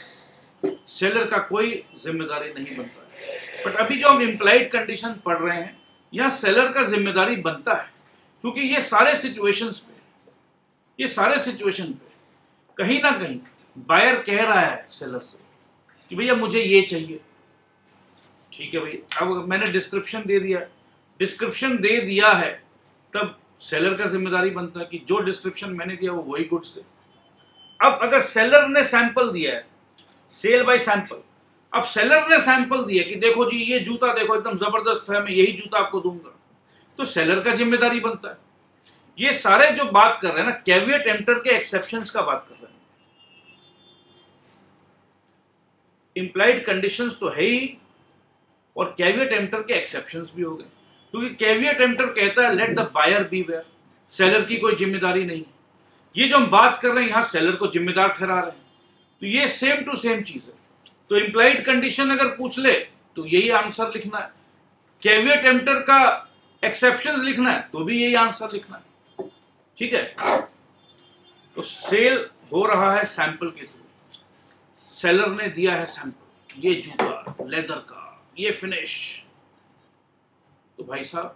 A: seller का कोई जिम्मेदारी नहीं बनता है। बट अभी जो हम इम्प्लाइड कंडीशन पढ़ रहे हैं यहां सेलर का जिम्मेदारी बनता है, क्योंकि ये सारे सिचुएशंस पे कहीं ना कहीं बायर कह रहा है सेलर से कि भैया मुझे ये चाहिए। ठीक है भाई, अब मैंने डिस्क्रिप्शन दे दिया है, तब सेलर का जिम्मेदारी बनता है कि जो डिस्क्रिप्शन मैंने दिया वो वही गुड्स थे। अब अगर सेलर ने सैंपल दिया है, सेल बाय सैंपल, अब सेलर ने सैंपल दिया कि देखो जी ये जूता देखो एकदम जबरदस्त है, मैं यही जूता आपको दूंगा, तो सेलर का जिम्मेदारी बनता है। ये सारे जो बात कर रहे हैं ना, कैवियर टेम्पटर के एक्सेप्शंस का बात कर रहे हैं। इंप्लाइड कंडीशंस तो है ही, और कैवियर टेम्पटर के एक्सेप्शंस भी हो गए, क्योंकि कैवियर टेम्पटर कहता है let the buyer beware, seller की कोई जिम्मेदारी नहीं। ये जो हम बात कर रहे हैं यहां सेलर को जिम्मेदार ठहरा रहे हैं, तो ये सेम टू सेम चीज है। तो इंप्लाइड कंडीशन अगर पूछ ले तो यही आंसर लिखना है, कैवियर टेम्पटर का एक्सेप्शंस लिखना है तो भी यही आंसर लिखना है। ठीक है, तो सेल हो रहा है सैंपल के थ्रू, सेलर ने दिया है सैंपल, ये जूता लेदर का, ये फिनिश। तो भाई साहब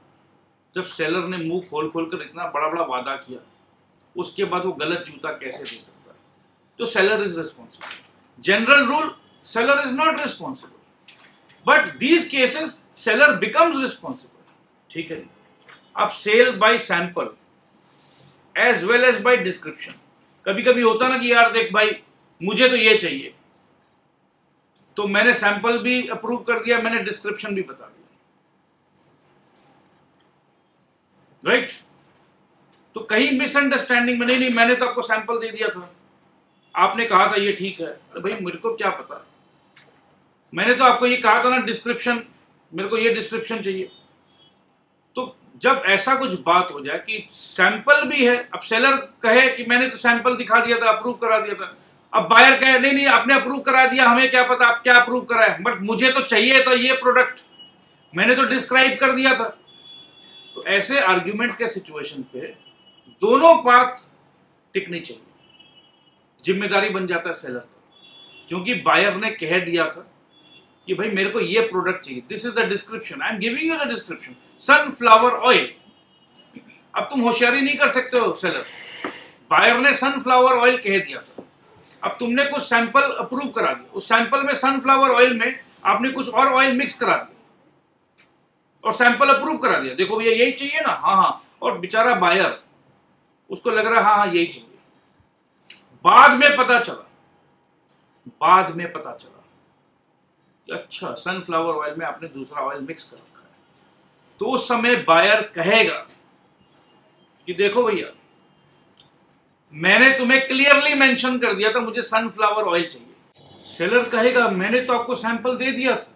A: जब सेलर ने मुंह खोल कर इतना बड़ा बड़ा वादा किया, उसके बाद वो गलत जूता कैसे दे सकता है। तो seller is responsible. General rule seller is not responsible, but these cases seller becomes responsible. ठीक है, अब sale by sample as well as by description. कभी कभी होता ना कि यार देख भाई मुझे तो ये चाहिए, तो मैंने सैंपल भी अप्रूव कर दिया, मैंने डिस्क्रिप्शन भी बता दिया, राइट। तो कहीं मिसअंडरस्टैंडिंग में नहीं मैंने तो आपको सैंपल दे दिया था, आपने कहा था ये ठीक है। अरे भाई मेरे को क्या पता, मैंने तो आपको ये कहा था ना डिस्क्रिप्शन, मेरे को ये डिस्क्रिप्शन चाहिए। तो जब ऐसा कुछ बात हो जाए कि सैंपल भी है, अब सेलर कहे कि मैंने तो सैंपल दिखा दिया था, अप्रूव करा दिया था, अब बायर कहे नहीं आपने अप्रूव करा दिया, हमें क्या पता आप क्या अप्रूव करा है, बट मुझे तो चाहिए था ये प्रोडक्ट, मैंने तो डिस्क्राइब कर दिया था। तो ऐसे आर्ग्यूमेंट के सिचुएशन पे दोनों पाथ टिकनी चाहिए, जिम्मेदारी बन जाता है सेलर का, क्योंकि बायर ने कह दिया था कि भाई मेरे को ये प्रोडक्ट चाहिए, this is the description, I am giving you the description, sunflower oil. अब तुम होशियारी नहीं कर सकते हो सेलर, बायर ने सनफ्लावर ऑयल कह दिया था, अब तुमने कुछ सैंपल अप्रूव करा दिया, उस सैंपल में सनफ्लावर ऑयल में आपने कुछ और ऑयल मिक्स करा दिया और सैंपल अप्रूव करा दिया, देखो भैया यही चाहिए ना, हाँ, और बेचारा बायर उसको लग रहा है हाँ यही चाहिए। बाद में पता चला कि अच्छा सनफ्लावर ऑयल में आपने दूसरा ऑयल मिक्स कर रखा है। तो उस समय बायर कहेगा कि देखो भैया मैंने तुम्हें क्लियरली मेंशन कर दिया था मुझे सनफ्लावर ऑयल चाहिए। सेलर कहेगा मैंने तो आपको सैंपल दे दिया था।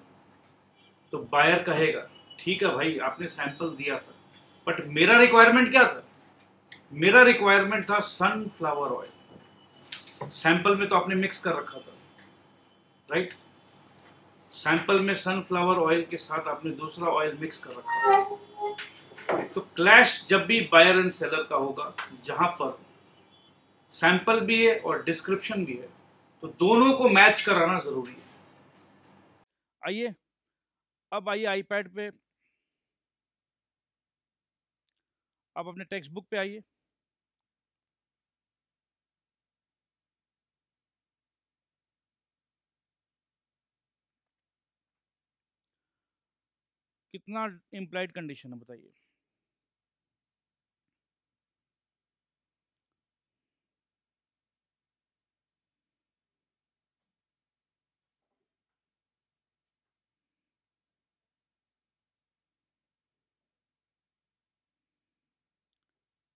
A: तो बायर कहेगा ठीक है भाई आपने सैंपल दिया था, बट मेरा रिक्वायरमेंट क्या था, मेरा रिक्वायरमेंट था सनफ्लावर ऑयल, सैंपल में तो आपने मिक्स कर रखा था, राइट। सैंपल में सनफ्लावर ऑयल के साथ आपने दूसरा ऑयल मिक्स कर रखा है। तो क्लैश जब भी बायर एंड सेलर का होगा, जहां पर सैंपल भी है और डिस्क्रिप्शन भी है, तो दोनों को मैच कराना जरूरी है। आइए, अब आइए आईपैड पे, अब अपने टेक्स्ट बुक पे आइए। कितना इम्प्लाइड कंडीशन है बताइए।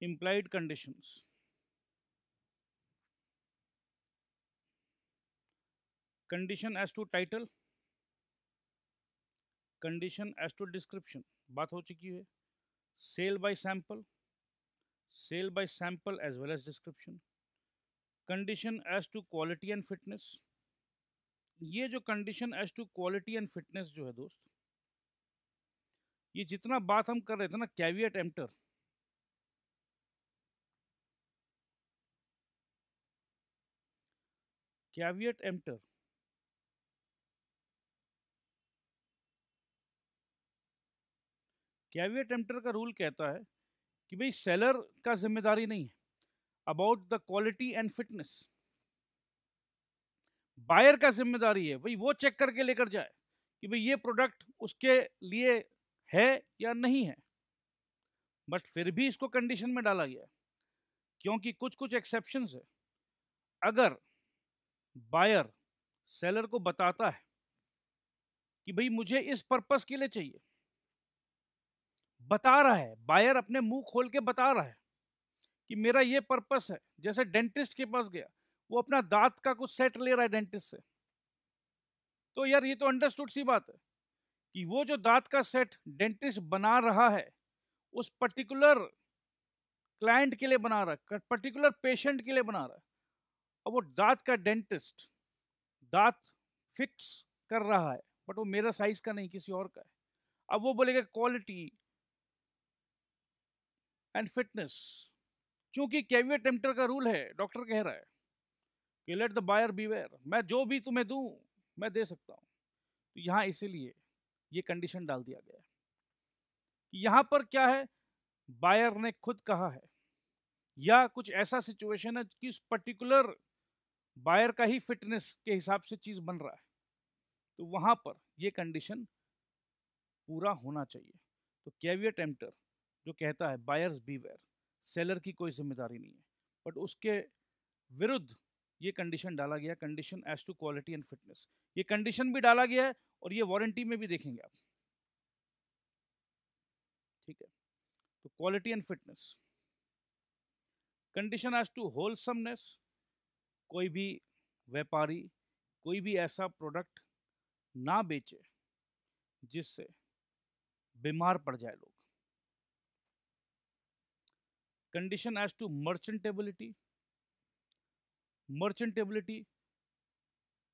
A: implied conditions, condition as to title, condition as to description, बात हो चुकी है। sale by sample, sale by sample as well as description, condition as to quality and fitness। ये जो condition as to quality and fitness जो है दोस्त, ये जितना बात हम कर रहे थे ना caveat emptor, caveat emptor, caveat emptor का रूल कहता है कि भाई सेलर का जिम्मेदारी नहीं है about the quality and fitness, buyer का जिम्मेदारी है भाई वो चेक करके लेकर जाए कि भाई ये प्रोडक्ट उसके लिए है या नहीं है। बट फिर भी इसको कंडीशन में डाला गया है क्योंकि कुछ कुछ एक्सेप्शंस है। अगर बायर सेलर को बताता है कि भाई मुझे इस पर्पस के लिए चाहिए, बता रहा है, बायर अपने मुंह खोल के बता रहा है कि मेरा ये पर्पस है, जैसे डेंटिस्ट के पास गया, वो अपना दांत का कुछ सेट ले रहा है डेंटिस्ट से, तो यार ये तो अंडरस्टूड सी बात है कि वो जो दांत का सेट डेंटिस्ट बना रहा है उस पर्टिकुलर क्लाइंट के लिए बना रहा है, पर्टिकुलर पेशेंट के लिए बना रहा है। अब वो दांत का डेंटिस्ट दांत फिक्स कर रहा है बट वो मेरा साइज का नहीं किसी और का है। अब वो बोलेगा क्वालिटी एंड फिटनेस, क्योंकि कैविएट टेम्पटर का रूल है, डॉक्टर कह रहा है कि लेट द बायर बीवेयर, मैं जो भी तुम्हें दूं मैं दे सकता हूं। तो यहां इसीलिए ये कंडीशन डाल दिया गया है कि यहां पर क्या है, बायर ने खुद कहा है या कुछ ऐसा सिचुएशन है कि उस पर्टिकुलर बायर का ही फिटनेस के हिसाब से चीज बन रहा है, तो वहां पर ये कंडीशन पूरा होना चाहिए। तो कैविएट एम्प्टर जो कहता है बायर्स बीवेयर, सेलर की कोई जिम्मेदारी नहीं है, बट उसके विरुद्ध ये कंडीशन डाला गया, condition as to quality and fitness. ये कंडीशन भी डाला गया है और ये वारंटी में भी देखेंगे आप, ठीक है। तो quality and fitness, condition as to wholesomeness, कोई भी व्यापारी कोई भी ऐसा प्रोडक्ट ना बेचे जिससे बीमार पड़ जाए लोग। Condition as to merchantability, merchantability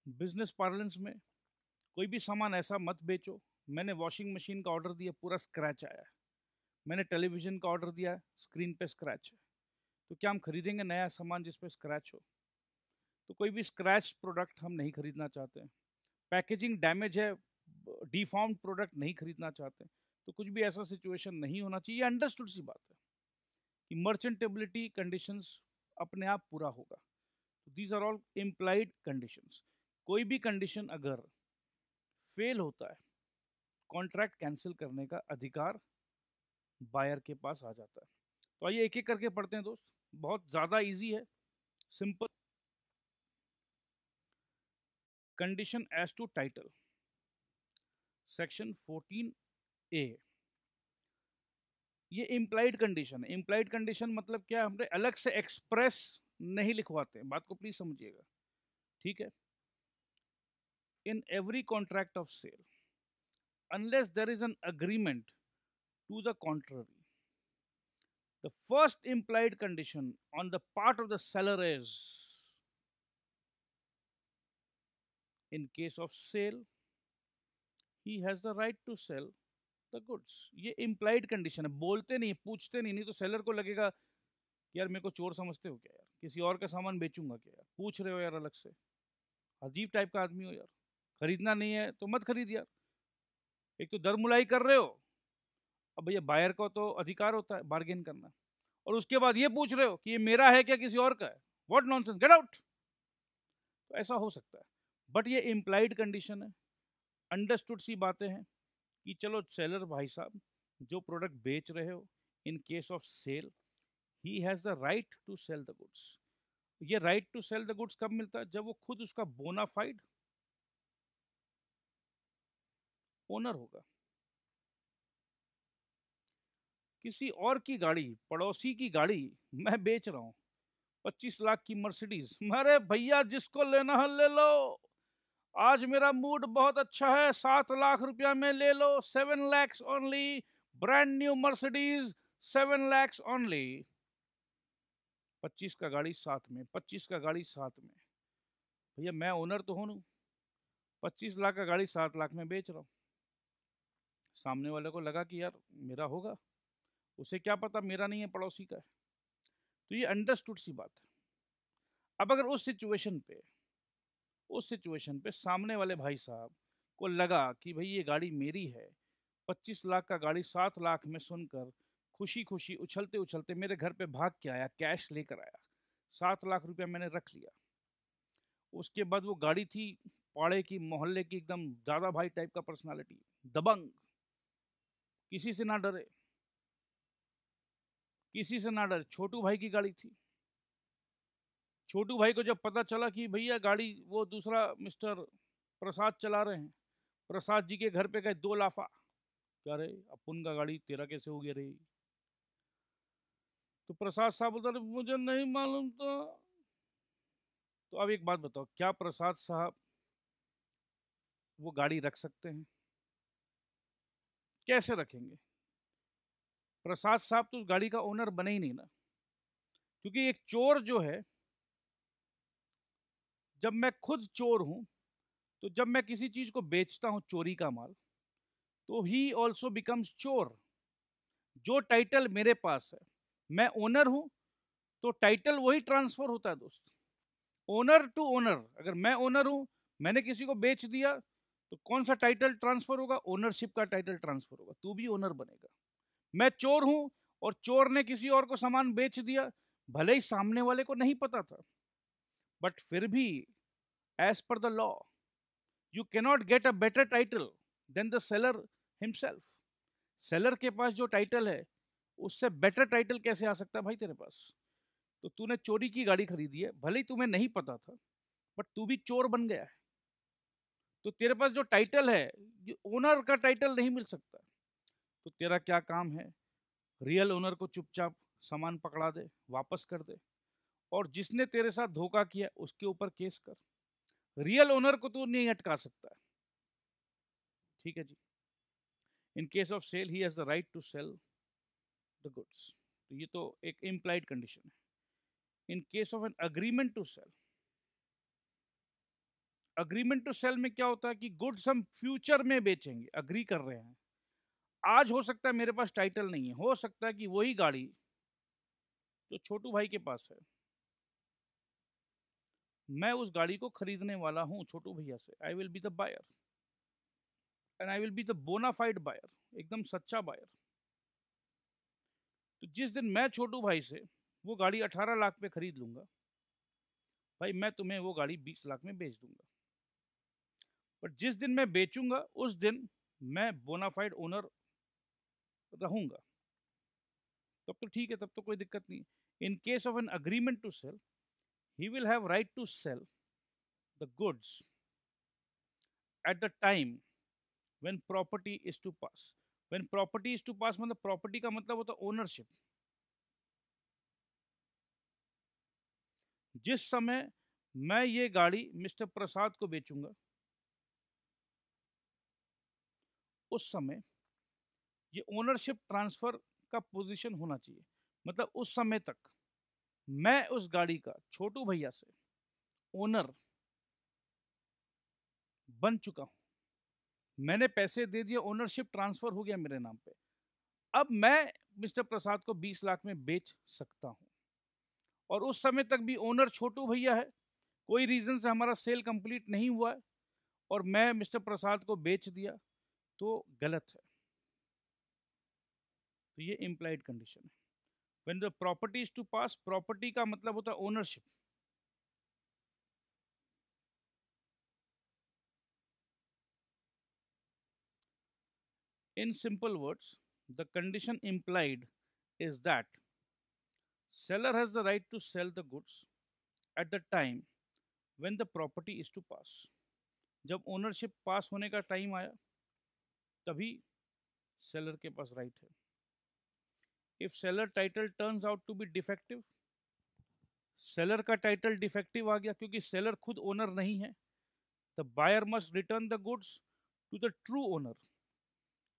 A: business parlance में कोई भी सामान ऐसा मत बेचो, मैंने वॉशिंग मशीन का ऑर्डर दिया पूरा स्क्रैच आया है, मैंने टेलीविजन का ऑर्डर दिया स्क्रीन पे स्क्रैच है, तो क्या हम खरीदेंगे नया सामान जिस पे स्क्रैच हो? तो कोई भी स्क्रैच प्रोडक्ट हम नहीं खरीदना चाहते हैं। पैकेजिंग डैमेज है, डिफॉर्म्ड प्रोडक्ट नहीं खरीदना चाहते हैं। तो कुछ भी ऐसा सिचुएशन नहीं होना चाहिए। अंडरस्टूड सी बात है कि मर्चेंटेबिलिटी कंडीशंस अपने आप पूरा होगा। These are all implied conditions. कोई भी कंडीशन अगर फेल होता है, कॉन्ट्रैक्ट कैंसिल करने का अधिकार बायर के पास आ जाता है। तो आइए एक एक करके पढ़ते हैं दोस्त, बहुत ज़्यादा इजी है, simple. Condition as to title, section 14A, ये इम्प्लाइड कंडीशन है। इम्प्लाइड कंडीशन मतलब क्या, हमने अलग से एक्सप्रेस नहीं लिखवाते, बात को प्लीज समझिएगा, ठीक है। In every contract of sale unless there is an agreement to the contrary, the first implied condition on the part of the seller is, in case of sale, he has the right to sell the goods. ये implied condition है, बोलते नहीं, पूछते नहीं, नहीं तो seller को लगेगा कि यार मेरे को चोर समझते हो क्या यार, किसी और का सामान बेचूंगा क्या यार, पूछ रहे हो यार अलग से, अजीब टाइप का आदमी हो यार, खरीदना नहीं है तो मत खरीद यार, एक तो दर मुलाई कर रहे हो, अब भैया बायर को तो अधिकार होता है बार्गेन करना, और उसके बाद ये पूछ रहे हो कि ये मेरा है क्या किसी और का है, व्हाट नॉनसेंस, गेट आउट। तो ऐसा हो सकता है, बट ये इम्प्लाइड कंडीशन है, अंडरस्टूड सी बातें हैं कि चलो सेलर भाई साहब जो प्रोडक्ट बेच रहे हो, in case of sale he has the right to sell the goods. ये right to sell the goods कब मिलता है, जब वो खुद उसका बोनाफाइड ओनर होगा। किसी और की गाड़ी, पड़ोसी की गाड़ी मैं बेच रहा हूँ, 25 लाख की मर्सिडीज, अरे भैया जिसको लेना है ले लो, आज मेरा मूड बहुत अच्छा है, 7 लाख रुपया में ले लो, 7 lakhs only, brand new Mercedes, 7 lakhs only. 25 का गाड़ी साथ में, 25 का गाड़ी साथ में, भैया मैं ओनर तो हूँ, 25 लाख का गाड़ी 7 लाख में बेच रहा हूँ, सामने वाले को लगा कि यार मेरा होगा, उसे क्या पता मेरा नहीं है पड़ोसी का है। तो ये अंडरस्टूड सी बात है। अब अगर उस सिचुएशन पे सामने वाले भाई साहब को लगा कि भाई ये गाड़ी मेरी है, 25 लाख का गाड़ी 7 लाख में सुनकर खुशी खुशी उछलते उछलते मेरे घर पे भाग के आया, कैश लेकर आया, 7 लाख रुपया मैंने रख लिया। उसके बाद वो गाड़ी थी पाड़े की, मोहल्ले की, एकदम दादा भाई टाइप का पर्सनालिटी, दबंग, किसी से ना डरे, किसी से ना डरे, छोटू भाई की गाड़ी थी। छोटू भाई को जब पता चला कि भैया गाड़ी वो दूसरा मिस्टर प्रसाद चला रहे हैं, प्रसाद जी के घर पे गए, 2 लाफा, क्या रे अपुन का गाड़ी तेरा कैसे हो गया रे, तो प्रसाद साहब बोलता मुझे नहीं मालूम था। तो अब एक बात बताओ, क्या प्रसाद साहब वो गाड़ी रख सकते हैं? कैसे रखेंगे? प्रसाद साहब तो उस गाड़ी का ओनर बने ही नहीं ना, क्योंकि एक चोर जो है, जब मैं खुद चोर हूं, तो जब मैं किसी चीज को बेचता हूं चोरी का माल, तो ही ऑल्सो बिकम्स चोर। जो टाइटल मेरे पास है, मैं ओनर हूं, तो टाइटल वही ट्रांसफर होता है दोस्त, ओनर टू ओनर। अगर मैं ओनर हूं, मैंने किसी को बेच दिया, तो कौन सा टाइटल ट्रांसफर होगा? ओनरशिप का टाइटल ट्रांसफर होगा, तू भी ओनर बनेगा। मैं चोर हूं और चोर ने किसी और को सामान बेच दिया, भले ही सामने वाले को नहीं पता था, बट फिर भी as per the law you cannot get a better title than the seller himself. Seller के पास जो टाइटल है, उससे बेटर टाइटल कैसे आ सकता है भाई तेरे पास? तो तूने चोरी की गाड़ी खरीदी है, भले ही तुम्हें नहीं पता था, बट तू भी चोर बन गया है, तो तेरे पास जो टाइटल है, ओनर का टाइटल नहीं मिल सकता। तो तेरा क्या काम है? रियल ओनर को चुपचाप सामान पकड़ा दे, वापस कर दे, और जिसने तेरे साथ धोखा किया उसके ऊपर केस कर। रियल ओनर को तू नहीं अटका सकता है, ठीक है जी। In case of sale he has the right to sell the goods, तो ये तो एक इम्प्लाइड कंडीशन है। In case of an agreement to sell, agreement to sell में क्या होता है कि गुड्स हम फ्यूचर में बेचेंगे, अग्री कर रहे हैं। आज हो सकता है मेरे पास टाइटल नहीं है, हो सकता है कि वही गाड़ी जो छोटू भाई के पास है, मैं उस गाड़ी को खरीदने वाला हूं छोटू भैया से, I will be the buyer and I will be the bona fide buyer, एकदम सच्चा बायर। तो जिस दिन मैं छोटू भाई से वो गाड़ी 18 लाख पे खरीद लूंगा, भाई मैं तुम्हें वो गाड़ी 20 लाख में बेच दूंगा, बट जिस दिन मैं बेचूंगा उस दिन मैं बोनाफाइड ओनर रहूंगा, तब तो ठीक है, तब तो कोई दिक्कत नहीं। In case of an agreement to sell, he will have right to sell the goods at the time when property is to pass। when property is to pass मतलब प्रॉपर्टी का मतलब होता है ओनरशिप। जिस समय मैं ये गाड़ी मिस्टर प्रसाद को बेचूंगा, उस समय ये ओनरशिप ट्रांसफर का पोजीशन होना चाहिए, मतलब उस समय तक मैं उस गाड़ी का छोटू भैया से ओनर बन चुका हूं, मैंने पैसे दे दिए, ओनरशिप ट्रांसफर हो गया मेरे नाम पे। अब मैं मिस्टर प्रसाद को 20 लाख में बेच सकता हूं, और उस समय तक भी ओनर छोटू भैया है, कोई रीजन से हमारा सेल कंप्लीट नहीं हुआ है, और मैं मिस्टर प्रसाद को बेच दिया, तो गलत है। तो ये इम्प्लाइड कंडीशन है। When the property is to pass, property का मतलब होता है ownership. In simple words, the condition implied is that seller has the right to sell the goods at the time when the property is to pass. जब ownership pass होने का time आया, तभी seller के पास राइट है। If seller title turns out to be defective, seller का title defective आ गया क्योंकि सेलर खुद ओनर नहीं है, the buyer must return the goods to the true owner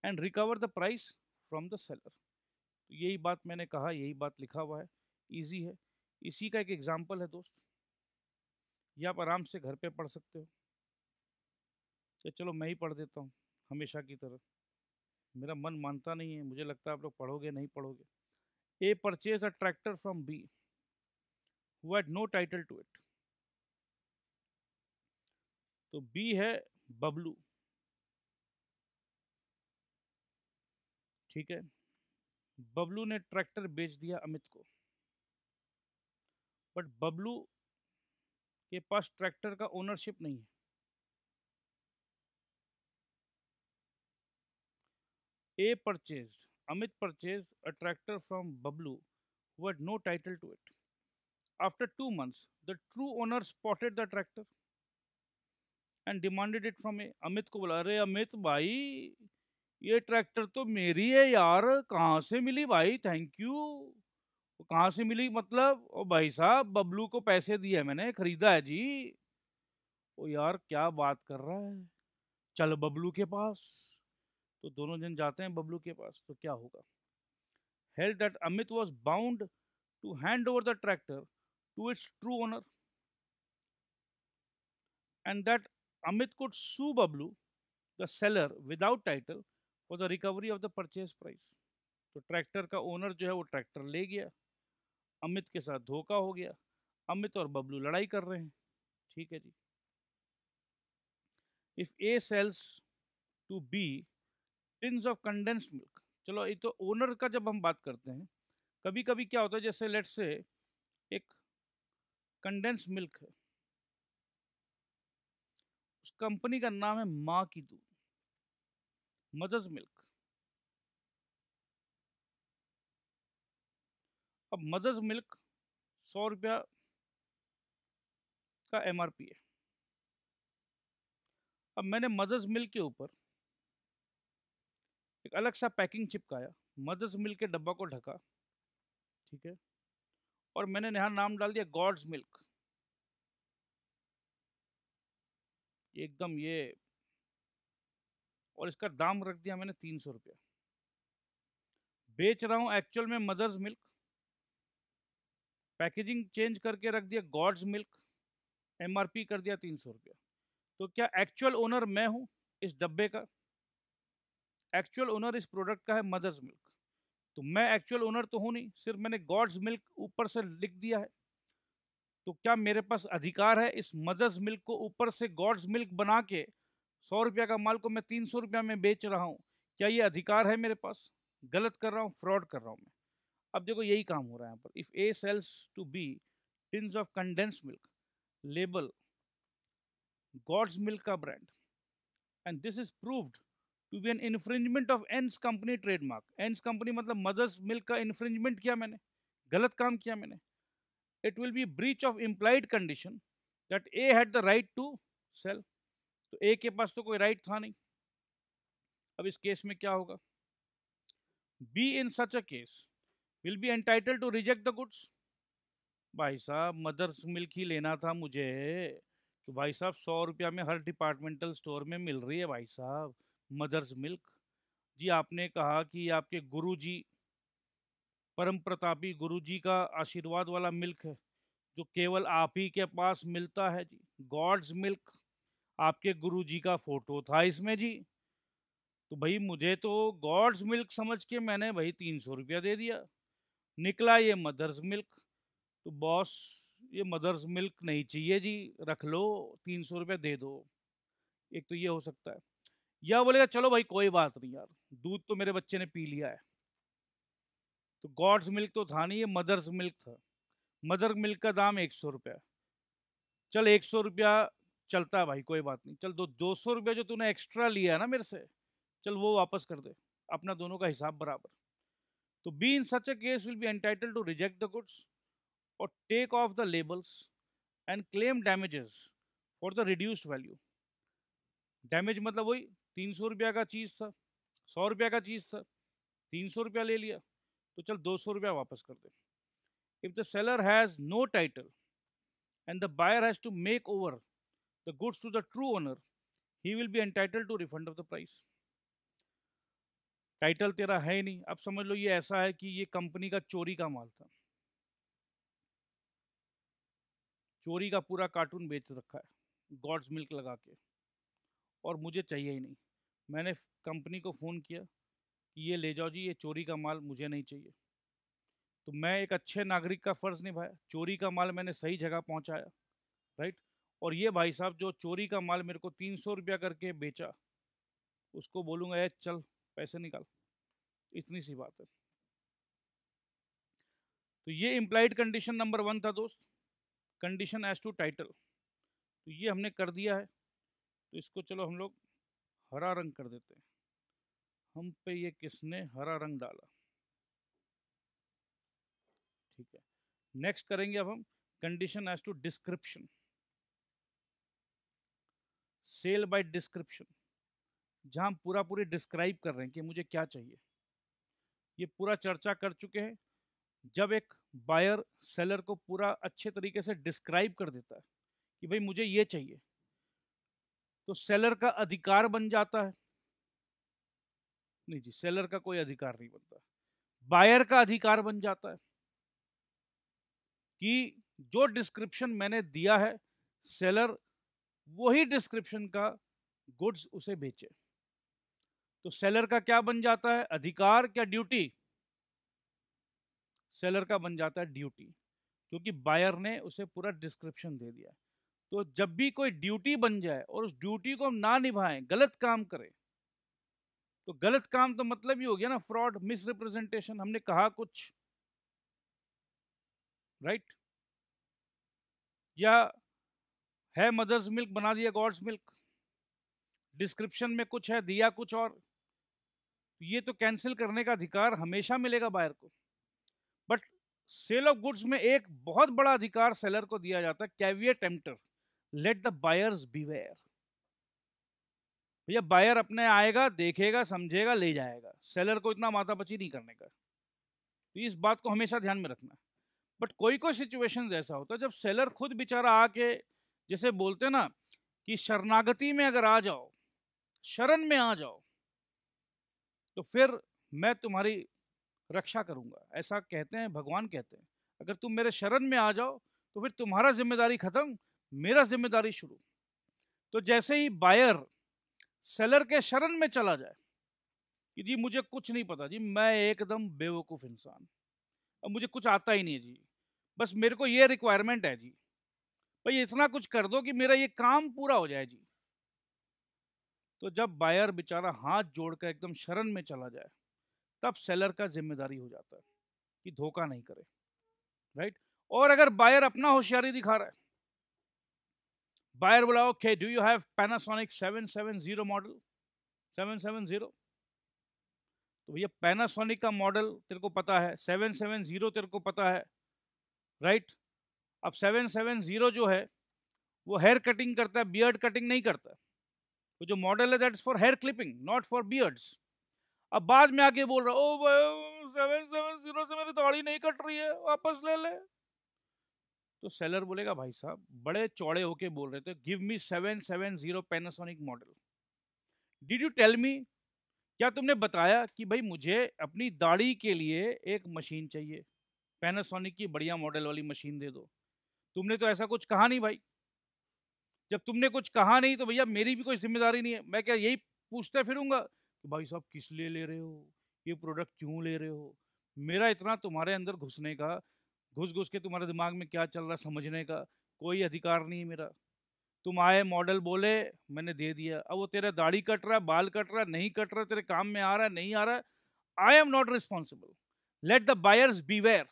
A: and recover the price from the seller. तो यही बात मैंने कहा, यही बात लिखा हुआ है, इजी है। इसी का एक एग्जाम्पल है दोस्त, ये आप आराम से घर पे पढ़ सकते हो। तो चलो मैं ही पढ़ देता हूँ हमेशा की तरह, मेरा मन मानता नहीं है, मुझे लगता है आप लोग पढ़ोगे नहीं पढ़ोगे। A purchase a tractor from B who had no title to it. तो बी है बबलू, ठीक है। बबलू ने ट्रैक्टर बेच दिया अमित को, बट बबलू के पास ट्रैक्टर का ओनरशिप नहीं है। A purchased, Amit purchased a tractor from Bablu who had no title to it. After 2 months, the true owner spotted the tractor and demanded it from A. Amit को बोला, अरे अमित भाई, ये ट्रैक्टर तो मेरी है यार, कहाँ से मिली भाई, थैंक यू। कहाँ से मिली मतलब? ओ भाई साहब, बबलू को पैसे दिए मैंने, खरीदा है जी। ओ यार क्या बात कर रहा है, चल बबलू के पास। तो दोनों जन जाते हैं बबलू के पास, तो क्या होगा? Held that Amit was bound to hand over the tractor to its true owner, and that Amit could sue Bablu, the seller, without title for the recovery of the purchase price. तो tractor का owner जो है वो tractor ले गया, अमित के साथ धोखा हो गया, अमित और बबलू लड़ाई कर रहे हैं, ठीक है जी। If A sells to B tins of condensed milk, चलो ये तो ओनर का जब हम बात करते हैं, कभी कभी क्या होता है, जैसे लेट्स से एक कंडेंस मिल्क है, उस कंपनी का नाम है माँ की दूध, मदर्स मिल्क। अब मदर्स मिल्क 100 रुपया का एमआरपी है। अब मैंने मदर्स मिल्क के ऊपर एक अलग सा पैकिंग चिपकाया, मदर्स मिल्क के डब्बा को ढका, ठीक है, और मैंने यहाँ नाम डाल दिया गॉड्स मिल्क, एकदम ये, और इसका दाम रख दिया मैंने 300 रुपया। बेच रहा हूँ एक्चुअल में मदर्स मिल्क, पैकेजिंग चेंज करके रख दिया गॉड्स मिल्क, एमआरपी कर दिया 300 रुपया। तो क्या एक्चुअल ओनर मैं हूँ इस डब्बे का? एक्चुअल ओनर इस प्रोडक्ट का है मदर्स मिल्क, तो मैं एक्चुअल ओनर तो हूँ नहीं, सिर्फ मैंने गॉड्स मिल्क ऊपर से लिख दिया है। तो क्या मेरे पास अधिकार है इस मदर्स मिल्क को ऊपर से गॉड्स मिल्क बना के 100 रुपया का माल को मैं 300 रुपया में बेच रहा हूँ? क्या ये अधिकार है मेरे पास? गलत कर रहा हूँ, फ्रॉड कर रहा हूँ मैं। अब देखो यही काम हो रहा है यहाँ पर। If A sells to B tins of condensed milk, label gods milk का brand, and this is proved to be an infringement of N's company trademark. N's company मतलब मदर्स मिल्क का इन्फ्रिंजमेंट किया मैंने, गलत काम किया मैंने। It will be breach of implied condition that A had the right to sell. तो A के पास तो कोई राइट था नहीं। अब इस केस में क्या होगा? B in such a case will be entitle to reject the goods. भाई साहब मदर्स मिल्क ही लेना था मुझे, तो भाई साहब 100 रुपया में हर डिपार्टमेंटल स्टोर में मिल रही है भाई साहब मदर्स मिल्क। जी आपने कहा कि आपके गुरुजी, परम प्रतापी गुरुजी का आशीर्वाद वाला मिल्क है जो केवल आप ही के पास मिलता है जी, गॉड्स मिल्क। आपके गुरुजी का फोटो था इसमें जी, तो भाई मुझे तो गॉड्स मिल्क समझ के मैंने भाई 300 रुपया दे दिया, निकला ये मदर्स मिल्क। तो बॉस ये मदर्स मिल्क नहीं चाहिए जी, रख लो, 300 रुपया दे दो। एक तो ये हो सकता है, या बोलेगा चलो भाई कोई बात नहीं यार, दूध तो मेरे बच्चे ने पी लिया है। तो गॉड्स मिल्क तो था नहीं, ये मदर्स मिल्क था। मदर मिल्क का दाम 100 रुपया। चल 100 रुपया चलता है भाई, कोई बात नहीं, चल 200 रुपया जो तूने एक्स्ट्रा लिया है ना मेरे से, चल वो वापस कर दे, अपना दोनों का हिसाब बराबर। तो B in such a case will be entitle to reject the goods और take off the labels and claim damages for the reduced value. Damage मतलब वही 300 रुपया का चीज़ था, 100 रुपया का चीज़ था, 300 रुपया ले लिया, तो चल 200 रुपया वापस कर दे। If the seller has no title and the buyer has to make over the goods to the true owner, he will be entitled to refund of the price. Title तेरा है ही नहीं, अब समझ लो ये ऐसा है कि ये कंपनी का चोरी का माल था, चोरी का पूरा कार्टून बेच रखा है गॉड्स मिल्क लगा के, और मुझे चाहिए ही नहीं। मैंने कंपनी को फ़ोन किया कि ये ले जाओ जी, ये चोरी का माल मुझे नहीं चाहिए। तो मैं एक अच्छे नागरिक का फ़र्ज़ निभाया, चोरी का माल मैंने सही जगह पहुंचाया, राइट। और ये भाई साहब जो चोरी का माल मेरे को 300 रुपया करके बेचा, उसको बोलूँगा ये चल पैसे निकाल, इतनी सी बात है। तो ये इम्प्लाइड कंडीशन नंबर 1 था दोस्त, कंडीशन एज टू टाइटल। तो ये हमने कर दिया है, तो इसको चलो हम लोग हरा रंग कर देते हैं। हम पे ये किसने हरा रंग डाला, ठीक है। नेक्स्ट करेंगे अब हम condition as to description, sale by description, जहां हम पूरा पूरी डिस्क्राइब कर रहे हैं कि मुझे क्या चाहिए। ये पूरा चर्चा कर चुके हैं, जब एक बायर सेलर को पूरा अच्छे तरीके से डिस्क्राइब कर देता है कि भाई मुझे ये चाहिए, तो सेलर का अधिकार बन जाता है। नहीं जी, सेलर का कोई अधिकार नहीं बनता, बायर का अधिकार बन जाता है कि जो डिस्क्रिप्शन मैंने दिया है, सेलर वही डिस्क्रिप्शन का गुड्स उसे बेचे। तो सेलर का क्या बन जाता है, अधिकार, क्या ड्यूटी? सेलर का बन जाता है ड्यूटी, क्योंकि बायर ने उसे पूरा डिस्क्रिप्शन दे दिया। तो जब भी कोई ड्यूटी बन जाए और उस ड्यूटी को हम ना निभाएं, गलत काम करें, तो गलत काम तो मतलब ही हो गया ना फ्रॉड, मिसरिप्रेजेंटेशन, हमने कहा कुछ, राइट। या है मदर्स मिल्क, बना दिया गॉड्स मिल्क, डिस्क्रिप्शन में कुछ है, दिया कुछ और, ये तो कैंसिल करने का अधिकार हमेशा मिलेगा बायर को। बट सेल ऑफ गुड्स में एक बहुत बड़ा अधिकार सेलर को दिया जाता है, caveat emptor, late the buyers beware. भैया बायर अपने आएगा, देखेगा, समझेगा, ले जाएगा, सेलर को इतना माथापची नहीं करने का। तो इस बात को हमेशा ध्यान में रखना। बट कोई कोई सिचुएशन ऐसा होता है जब सेलर खुद बेचारा आके, जैसे बोलते ना कि शरणागति में अगर आ जाओ, शरण में आ जाओ, तो फिर मैं तुम्हारी रक्षा करूंगा, ऐसा कहते हैं भगवान, कहते हैं अगर तुम मेरे शरण में आ जाओ तो फिर तुम्हारा जिम्मेदारी खत्म, मेरा जिम्मेदारी शुरू। तो जैसे ही बायर सेलर के शरण में चला जाए कि जी मुझे कुछ नहीं पता जी, मैं एकदम बेवकूफ़ इंसान, अब मुझे कुछ आता ही नहीं है जी, बस मेरे को ये रिक्वायरमेंट है जी, भाई इतना कुछ कर दो कि मेरा ये काम पूरा हो जाए जी। तो जब बायर बेचारा हाथ जोड़कर एकदम शरण में चला जाए, तब सेलर का जिम्मेदारी हो जाता है कि धोखा नहीं करे, राइट। और अगर बायर अपना होशियारी दिखा रहा है, बायर बोला okay do you have Panasonic 770 model, 770, तो भैया पैनासोनिक का मॉडल तेरे को पता है, 770 तेरे को पता है, राइट। अब 770 जो है वो हेयर कटिंग करता है, बियर्ड कटिंग नहीं करता। वो जो मॉडल है that is for hair clipping, not for beards. अब बाद में आके बोल रहा ओ 770 से मेरी दाढ़ी नहीं कट रही है, वापस ले ले। तो सेलर बोलेगा भाई साहब बड़े चौड़े होके बोल रहे थे, give me 770 Panasonic model, did you tell me, क्या तुमने बताया कि भाई मुझे अपनी दाढ़ी के लिए एक मशीन चाहिए, पैनासोनिक की बढ़िया मॉडल वाली मशीन दे दो? तुमने तो ऐसा कुछ कहा नहीं भाई। जब तुमने कुछ कहा नहीं तो भैया मेरी भी कोई जिम्मेदारी नहीं है, मैं क्या यही पूछते फिरूंगा
B: कि भाई साहब किस लिए ले रहे हो, ये प्रोडक्ट क्यों ले रहे हो। मेरा इतना तुम्हारे अंदर घुसने का, घुस घुस के तुम्हारे दिमाग में क्या चल रहा समझने का कोई अधिकार नहीं है मेरा। तुम आए, मॉडल बोले, मैंने दे दिया। अब वो तेरा दाढ़ी कट रहा है, बाल कट रहा है, नहीं कट रहा, तेरे काम में आ रहा है, नहीं आ रहा है, I am not responsible. Late the buyers beware.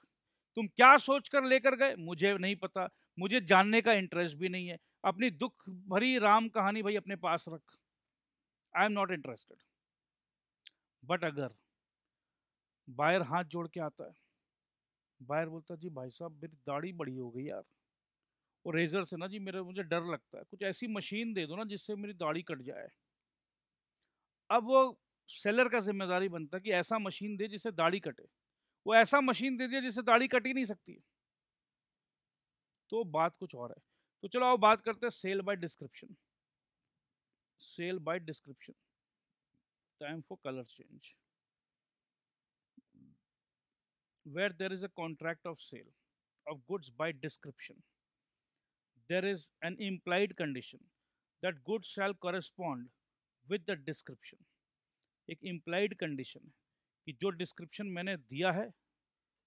B: तुम क्या सोच कर लेकर गए मुझे नहीं पता, मुझे जानने का इंटरेस्ट भी नहीं है। अपनी दुख भरी राम कहानी भाई अपने पास रख, I am not interested. But अगर बायर हाथ जोड़ के आता है, बायर बोलता जी भाई साहब मेरी दाढ़ी बड़ी हो गई यार, वो रेजर से ना जी मेरे मुझे डर लगता है, कुछ ऐसी मशीन दे दो ना जिससे मेरी दाढ़ी कट जाए। अब वो सेलर का जिम्मेदारी बनता है कि ऐसा मशीन दे जिससे दाढ़ी कटे। वो ऐसा मशीन दे दिया जिससे दाढ़ी कट ही नहीं सकती, तो बात कुछ और है। तो चलो आओ बात करते हैं sale by description. Sale by description, time for colour change. Where there is a contract of sale of goods by description, there is an implied condition that goods shall correspond with the description। एक implied condition है कि जो description मैंने दिया है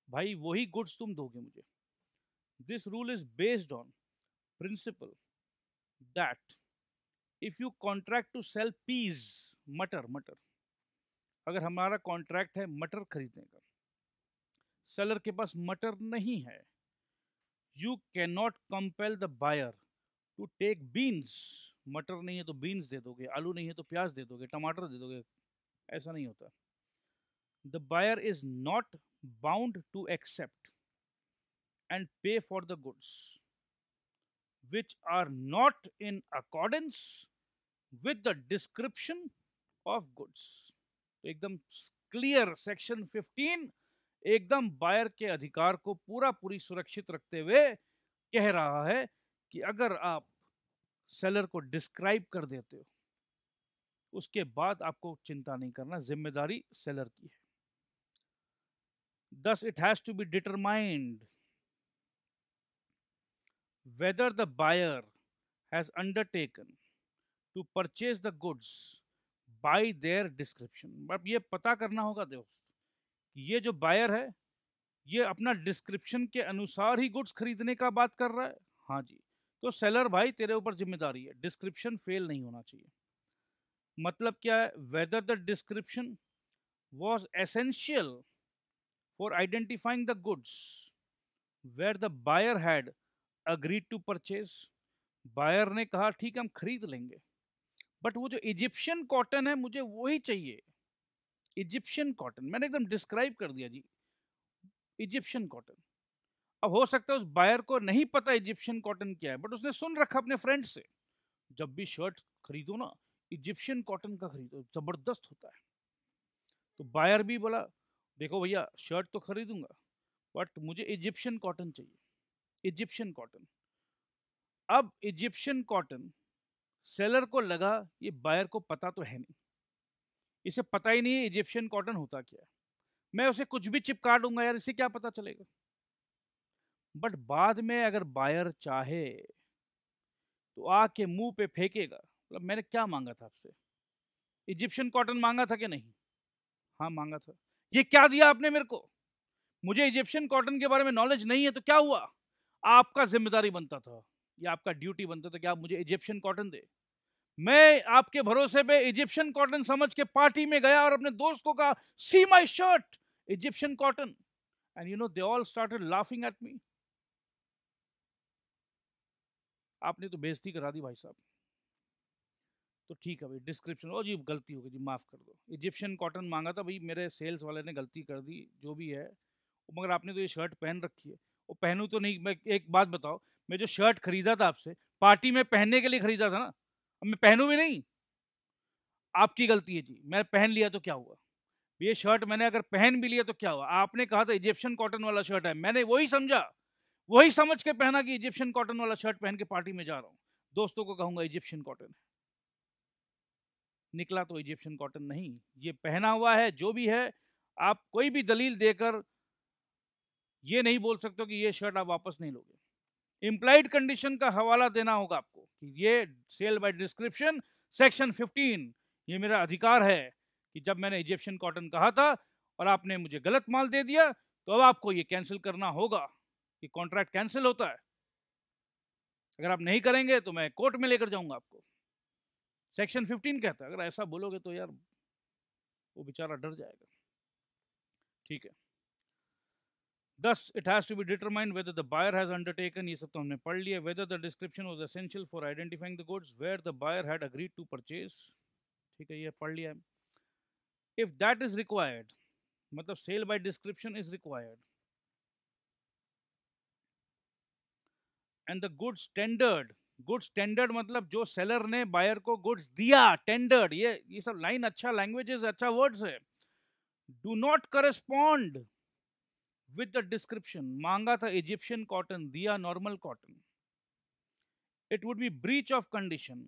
B: भाई वही goods तुम दोगे मुझे। This rule is based on principle that if you contract to sell peas, मटर, अगर हमारा कॉन्ट्रैक्ट है मटर खरीदने का, सेलर के पास मटर नहीं है, you can not compel the buyer to take beans. मटर नहीं है तो बीन्स दे दोगे, आलू नहीं है तो प्याज दे दोगे, टमाटर दे दोगे, ऐसा नहीं होता। The buyer is not bound to accept and pay for the goods which are not in accordance with the description of goods. तो एकदम क्लियर सेक्शन 15 एकदम बायर के अधिकार को पूरा पूरी सुरक्षित रखते हुए कह रहा है कि अगर आप सेलर को डिस्क्राइब कर देते हो उसके बाद आपको चिंता नहीं करना, जिम्मेदारी सेलर की है। Thus it has to be determined whether the buyer has undertaken to purchase the goods by their description। अब ये पता करना होगा दोस्त कि ये जो बायर है ये अपना डिस्क्रिप्शन के अनुसार ही गुड्स खरीदने का बात कर रहा है। हाँ जी, तो सेलर भाई तेरे ऊपर जिम्मेदारी है, डिस्क्रिप्शन फेल नहीं होना चाहिए। मतलब क्या है, whether the description was essential for identifying the goods where the buyer had agreed to purchase. Buyer ने कहा ठीक है हम खरीद लेंगे, बट वो जो इजिप्शियन कॉटन है मुझे वही चाहिए। इजिप्शियन कॉटन मैंने एकदम डिस्क्राइब कर दिया जी, इजिप्शियन कॉटन। अब हो सकता है उस बायर को नहीं पता इजिप्शियन कॉटन क्या है, बट उसने सुन रखा अपने फ्रेंड से, जब भी शर्ट खरीदो ना इजिप्शियन कॉटन का खरीदो, जबरदस्त होता है। तो बायर भी बोला देखो भैया शर्ट तो खरीदूंगा बट मुझे इजिप्शियन कॉटन चाहिए, इजिप्शियन कॉटन। अब इजिप्शियन कॉटन सेलर को लगा ये बायर को पता तो है नहीं, इसे पता ही नहीं है इजिप्शियन कॉटन होता क्या है, मैं उसे कुछ भी चिपका दूंगा यार, इसे क्या पता चलेगा। बट बाद में अगर बायर चाहे तो आके मुंह पे फेंकेगा, मतलब मैंने क्या मांगा था आपसे, इजिप्शियन कॉटन मांगा था कि नहीं? हाँ मांगा था। ये क्या दिया आपने मेरे को? मुझे इजिप्शियन कॉटन के बारे में नॉलेज नहीं है तो क्या हुआ? आपका जिम्मेदारी बनता था या आपका ड्यूटी बनता था कि आप मुझे इजिप्शियन कॉटन दे। मैं आपके भरोसे पे इजिप्शियन कॉटन समझ के पार्टी में गया और अपने दोस्त को कहा see my shirt Egyptian cotton, and you know they all started laughing at me. आपने तो बेइज्जती करा दी भाई साहब। तो ठीक है भाई डिस्क्रिप्शन, ओ जी गलती हो गई जी माफ़ कर दो, इजिप्शियन कॉटन मांगा था भाई, मेरे सेल्स वाले ने गलती कर दी जो भी है, मगर आपने तो ये शर्ट पहन रखी है। वो पहनूँ तो नहीं, मैं एक बात बताओ, मैं जो शर्ट खरीदा था आपसे पार्टी में पहनने के लिए खरीदा था ना, अब मैं पहनूँ भी नहीं, आपकी गलती है जी, मैं पहन लिया तो क्या हुआ? ये शर्ट मैंने अगर पहन भी लिया तो क्या हुआ? आपने कहा था इजिप्शियन कॉटन वाला शर्ट है, मैंने वही समझा, वही समझ के पहना कि इजिप्शियन कॉटन वाला शर्ट पहन के पार्टी में जा रहा हूँ, दोस्तों को कहूँगा इजिप्शियन कॉटन है, निकला तो इजिप्शियन कॉटन नहीं, ये पहना हुआ है जो भी है। आप कोई भी दलील देकर ये नहीं बोल सकते कि ये शर्ट आप वापस नहीं लोगे। इम्प्लाइड कंडीशन का हवाला देना होगा आपको कि ये सेल बाय डिस्क्रिप्शन सेक्शन 15 ये मेरा अधिकार है कि जब मैंने इजिप्शियन कॉटन कहा था और आपने मुझे गलत माल दे दिया, तो अब आपको ये कैंसिल करना होगा, कि कॉन्ट्रैक्ट कैंसिल होता है। अगर आप नहीं करेंगे तो मैं कोर्ट में लेकर जाऊंगा आपको। सेक्शन 15 कहता है, अगर ऐसा बोलोगे तो यार वो बेचारा डर जाएगा। ठीक है। Thus, it has to be determined whether the buyer has undertaken, ये सब तो हमने पढ़ लिया, whether the description was essential for identifying the goods, where the buyer had agreed to purchase, ठीक है, ये पढ़ लिया। If that is required, मतलब sale by description is required, and the goods tendered मतलब जो सेलर ने बायर को गुड्स दिया, टेंडर्ड, ये सब लाइन अच्छा लैंग्वेजेस, अच्छा वर्ड्स है। Do not correspond with the description, मांगा था इजिप्शियन कॉटन, दिया normal cotton, it would be breach of condition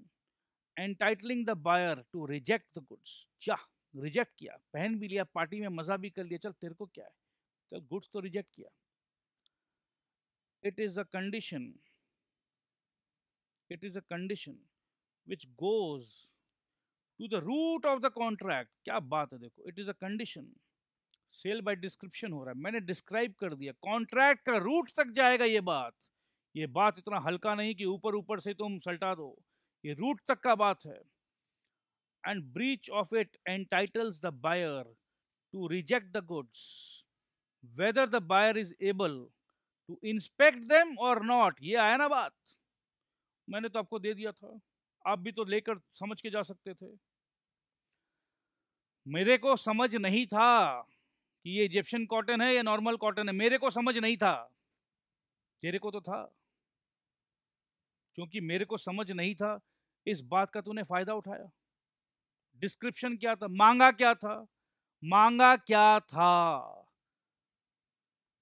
B: entitling the buyer to reject the goods. क्या रिजेक्ट किया, पहन भी लिया, पार्टी में मजा भी कर लिया, चल तेरे को क्या है, चल गुड्स तो रिजेक्ट किया। It is a condition which goes to the root of the contract। क्या बात है, देखो, it is a condition, sale by description हो रहा है, मैंने डिस्क्राइब कर दिया, कॉन्ट्रैक्ट का रूट तक जाएगा ये बात इतना हल्का नहीं कि ऊपर ऊपर से तुम सल्टा दो, ये रूट तक का बात है। And breach of it entitles the buyer to reject the goods whether the buyer is able to inspect them or not. ये आया ना बात, मैंने तो आपको दे दिया था, आप भी तो लेकर समझ के जा सकते थे। मेरे को समझ नहीं था कि ये इजिप्शियन कॉटन है या नॉर्मल कॉटन है, मेरे को समझ नहीं था, तेरे को तो था। क्योंकि मेरे को समझ नहीं था, इस बात का तूने फायदा उठाया। डिस्क्रिप्शन क्या था, मांगा क्या था,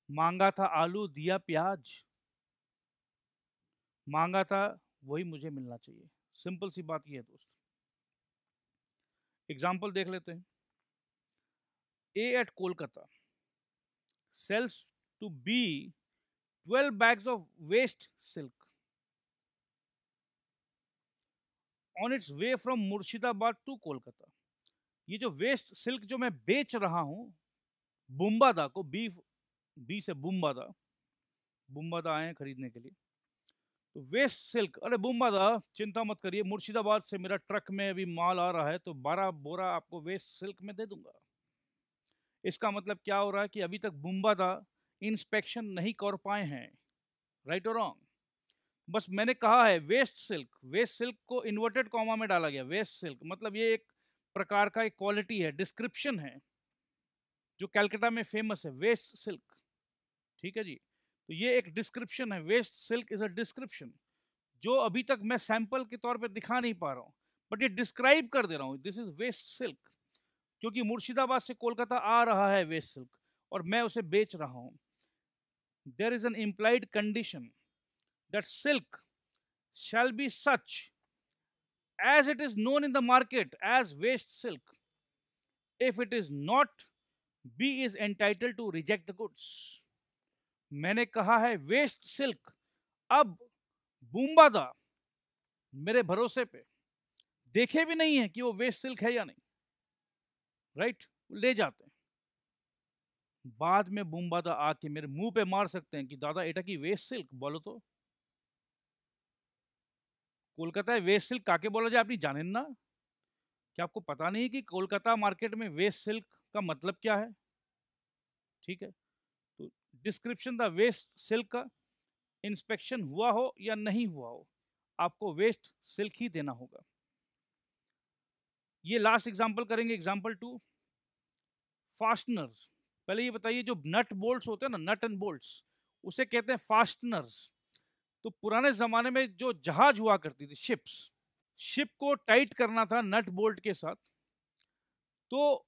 B: मांगा था आलू, दिया प्याज, मांगा था वही मुझे मिलना चाहिए। सिंपल सी बात ये है दोस्त। एग्जाम्पल देख लेते हैं। A at Kolkata sells to B 12 bags of waste silk on its way from Murshidabad to Kolkata। ये जो वेस्ट सिल्क जो मैं बेच रहा हूं बुम्बादा को, बी से बुम्बादा आए खरीदने के लिए, तो वेस्ट सिल्क, अरे बुम्बादा चिंता मत करिए, मुर्शिदाबाद से मेरा ट्रक में अभी माल आ रहा है, तो 12 बोरा आपको वेस्ट सिल्क में दे दूंगा। इसका मतलब क्या हो रहा है कि अभी तक बुम्बादा इंस्पेक्शन नहीं कर पाए हैं, राइट और रॉन्ग। बस मैंने कहा है वेस्ट सिल्क को इन्वर्टेड कॉमा में डाला गया, वेस्ट सिल्क मतलब ये एक प्रकार का एक क्वालिटी है, डिस्क्रिप्शन है, जो कलकत्ता में फेमस है, वेस्ट सिल्क। ठीक है जी, तो ये एक डिस्क्रिप्शन है, waste silk is a description, जो अभी तक मैं सैंपल के तौर पे दिखा नहीं पा रहा हूँ, बट ये डिस्क्राइब कर दे रहा हूँ, दिस इज वेस्ट सिल्क, क्योंकि मुर्शिदाबाद से कोलकाता आ रहा है वेस्ट सिल्क और मैं उसे बेच रहा हूं। There is an implied condition that silk shall be such as it is known in the market as waste silk. If it is not, B is entitled to reject the goods. मैंने कहा है waste silk, अब बुम्बादा मेरे भरोसे पे देखे भी नहीं है कि वो वेस्ट सिल्क है या नहीं, राइट, ले जाते हैं। बाद में बुम्बादा आके मेरे मुंह पे मार सकते हैं कि दादा एटा की वेस्ट सिल्क बोलो, तो कोलकाता वेस्ट सिल्क काके बोला जाए, अपनी जानें ना, क्या आपको पता नहीं है कि कोलकाता मार्केट में वेस्ट सिल्क का मतलब क्या है। ठीक है, तो डिस्क्रिप्शन द वेस्ट सिल्क का इंस्पेक्शन हुआ हो या नहीं हुआ हो, आपको वेस्ट सिल्क ही देना होगा। ये लास्ट एग्जांपल करेंगे, एग्जांपल 2, फास्टनर्स। पहले ये बताइए, जो नट बोल्ट्स होते हैं ना, नट एंड बोल्ट्स, उसे कहते हैं फास्टनर्स। तो पुराने जमाने में जो जहाज हुआ करती थी, शिप को टाइट करना था नट बोल्ट के साथ, तो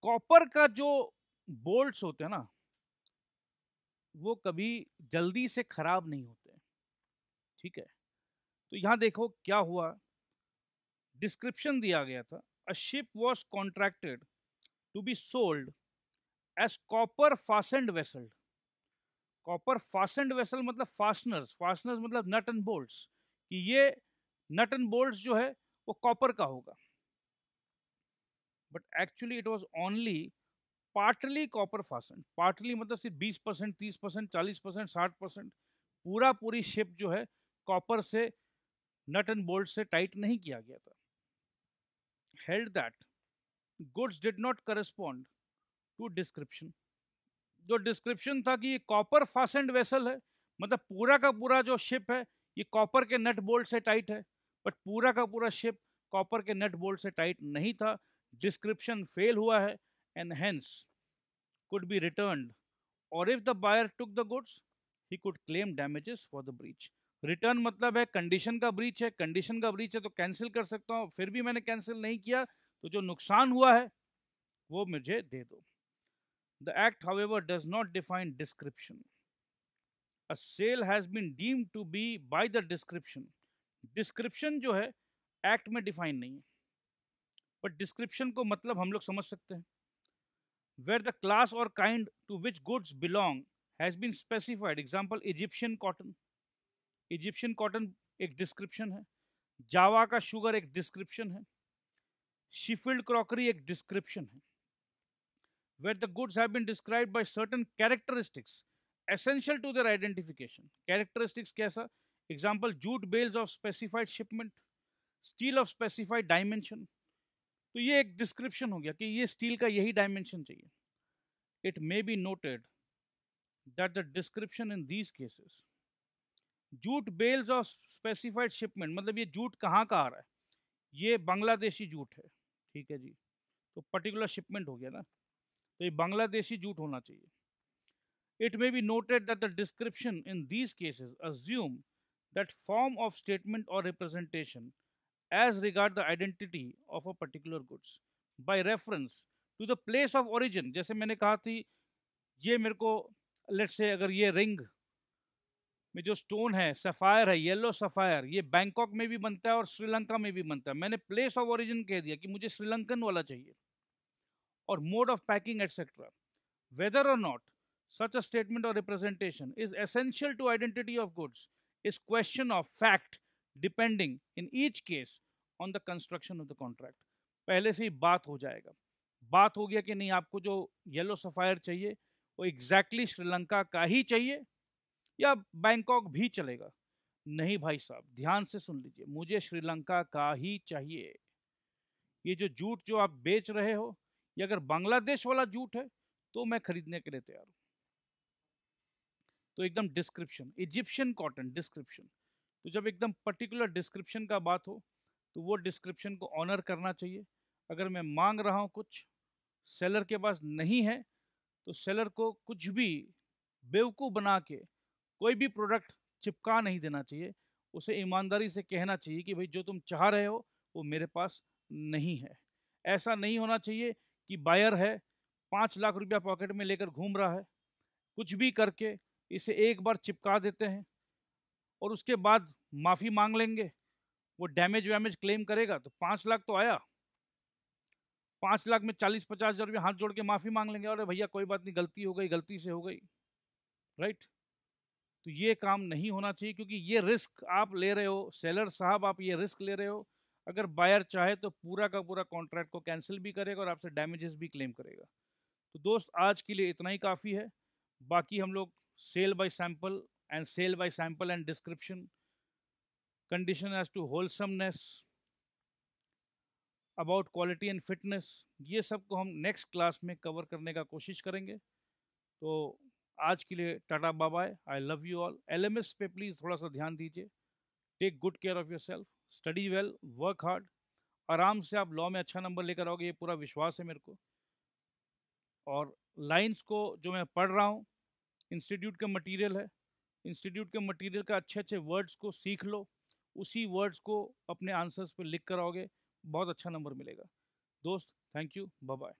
B: कॉपर का जो बोल्ट्स होते हैं ना, वो कभी जल्दी से खराब नहीं होते। ठीक है, तो यहां देखो क्या हुआ, डिस्क्रिप्शन दिया गया था, a ship was contracted to be sold as copper fastened vessel. Copper fastened vessel मतलब फास्टनर्स मतलब नट एंड बोल्ट्स, कि ये नट एंड बोल्ट्स जो है वो कॉपर का होगा। But actually it was only partly copper fastened. Partly मतलब सिर्फ 20%, 30%, 40%, 60%, पूरा पूरी शिप जो है कॉपर से नट एंड बोल्ट से टाइट नहीं किया गया था। Held that goods did not correspond to description. जो डिस्क्रिप्शन था कि ये कॉपर फास्टेंड वेसल है, मतलब पूरा का पूरा जो शिप है ये कॉपर के नट बोल्ट से टाइट है, बट पूरा का पूरा शिप कॉपर के नट बोल्ट से टाइट नहीं था। डिस्क्रिप्शन फेल हुआ है and hence could be returned, or if the buyer took the goods he could claim damages for the breach। Return मतलब है कंडीशन का ब्रीच है, कंडीशन का ब्रीच है तो कैंसिल कर सकता हूँ, फिर भी मैंने कैंसिल नहीं किया तो जो नुकसान हुआ है वो मुझे दे दो। The act however does not define description। a sale has been deemed to be by the description। Description जो है एक्ट में डिफाइन नहीं है, बट डिस्क्रिप्शन को मतलब हम लोग समझ सकते हैं। where the class or kind to which goods belong has been specified। example Egyptian cotton। Egyptian cotton एक डिस्क्रिप्शन है, जावा का शुगर एक डिस्क्रिप्शन है, Sheffield crockery एक डिस्क्रिप्शन है। where the goods have been described by certain characteristics essential to their identification। characteristics कैसा? example jute bales of specified shipment, steel of specified dimension। तो ये एक डिस्क्रिप्शन हो गया कि ये स्टील का यही डायमेंशन चाहिए। It may be noted that the description in these cases, jute bales of specified shipment मतलब ये जूट कहाँ का आ रहा है, ये बांग्लादेशी जूट है, ठीक है जी, तो पर्टिकुलर शिपमेंट हो गया ना, तो ये बांग्लादेशी जूट होना चाहिए। It may be noted that the description in these cases assume that form of statement और representation as regard the identity of a particular goods by reference to the place of origin। जैसे मैंने कहा थी ये मेरे को let's say अगर ये रिंग में जो स्टोन है सफ़ायर है, येलो सफ़ायर, ये बैंकॉक में भी बनता है और श्रीलंका में भी बनता है, मैंने प्लेस ऑफ ओरिजिन कह दिया कि मुझे श्रीलंकन वाला चाहिए, और mode of packing etcetera. whether or not such a statement or representation is essential to identity of goods is question of fact depending in each case on the construction of the contract। पहले से ही बात हो जाएगा, बात हो गया कि नहीं आपको जो येलो सफ़ायर चाहिए वो एग्जैक्टली श्रीलंका का ही चाहिए या बैंकॉक भी चलेगा। नहीं भाई साहब, ध्यान से सुन लीजिए, मुझे श्रीलंका का ही चाहिए। ये जो जूट जो आप बेच रहे हो ये अगर बांग्लादेश वाला जूट है तो मैं खरीदने के लिए तैयार हूँ। तो एकदम डिस्क्रिप्शन, इजिप्शियन कॉटन डिस्क्रिप्शन, तो जब एकदम पर्टिकुलर डिस्क्रिप्शन का बात हो तो वो डिस्क्रिप्शन को ऑनर करना चाहिए। अगर मैं मांग रहा हूँ कुछ, सेलर के पास नहीं है, तो सेलर को कुछ भी बेवकूफ़ बना के कोई भी प्रोडक्ट चिपका नहीं देना चाहिए। उसे ईमानदारी से कहना चाहिए कि भाई जो तुम चाह रहे हो वो मेरे पास नहीं है। ऐसा नहीं होना चाहिए कि बायर है 5 लाख रुपया पॉकेट में लेकर घूम रहा है, कुछ भी करके इसे एक बार चिपका देते हैं और उसके बाद माफ़ी मांग लेंगे, वो डैमेज वैमेज क्लेम करेगा तो 5 लाख तो आया, 5 लाख में 40-50 हज़ार रुपये हाथ जोड़ के माफ़ी मांग लेंगे, अरे भैया कोई बात नहीं, गलती हो गई, गलती से हो गई, राइट। तो ये काम नहीं होना चाहिए क्योंकि ये रिस्क आप ले रहे हो, सेलर साहब आप ये रिस्क ले रहे हो। अगर बायर चाहे तो पूरा का पूरा कॉन्ट्रैक्ट को कैंसिल भी करेगा और आपसे डैमेजेस भी क्लेम करेगा। तो दोस्त आज के लिए इतना ही काफ़ी है, बाकी हम लोग sale by sample and description, condition as to wholesomeness, about quality and fitness, ये सब को हम नेक्स्ट क्लास में कवर करने का कोशिश करेंगे। तो आज के लिए tata bye bye, I love you all. LMS पे प्लीज़ थोड़ा सा ध्यान दीजिए, take good care of yourself, study well, work hard, आराम से आप लॉ में अच्छा नंबर लेकर आओगे, ये पूरा विश्वास है मेरे को। और लाइंस को जो मैं पढ़ रहा हूँ इंस्टीट्यूट का मटेरियल है, इंस्टीट्यूट के मटेरियल का अच्छे अच्छे वर्ड्स को सीख लो, उसी वर्ड्स को अपने आंसर्स पे लिख कर आओगे, बहुत अच्छा नंबर मिलेगा। दोस्त थैंक यू, बाय बाय।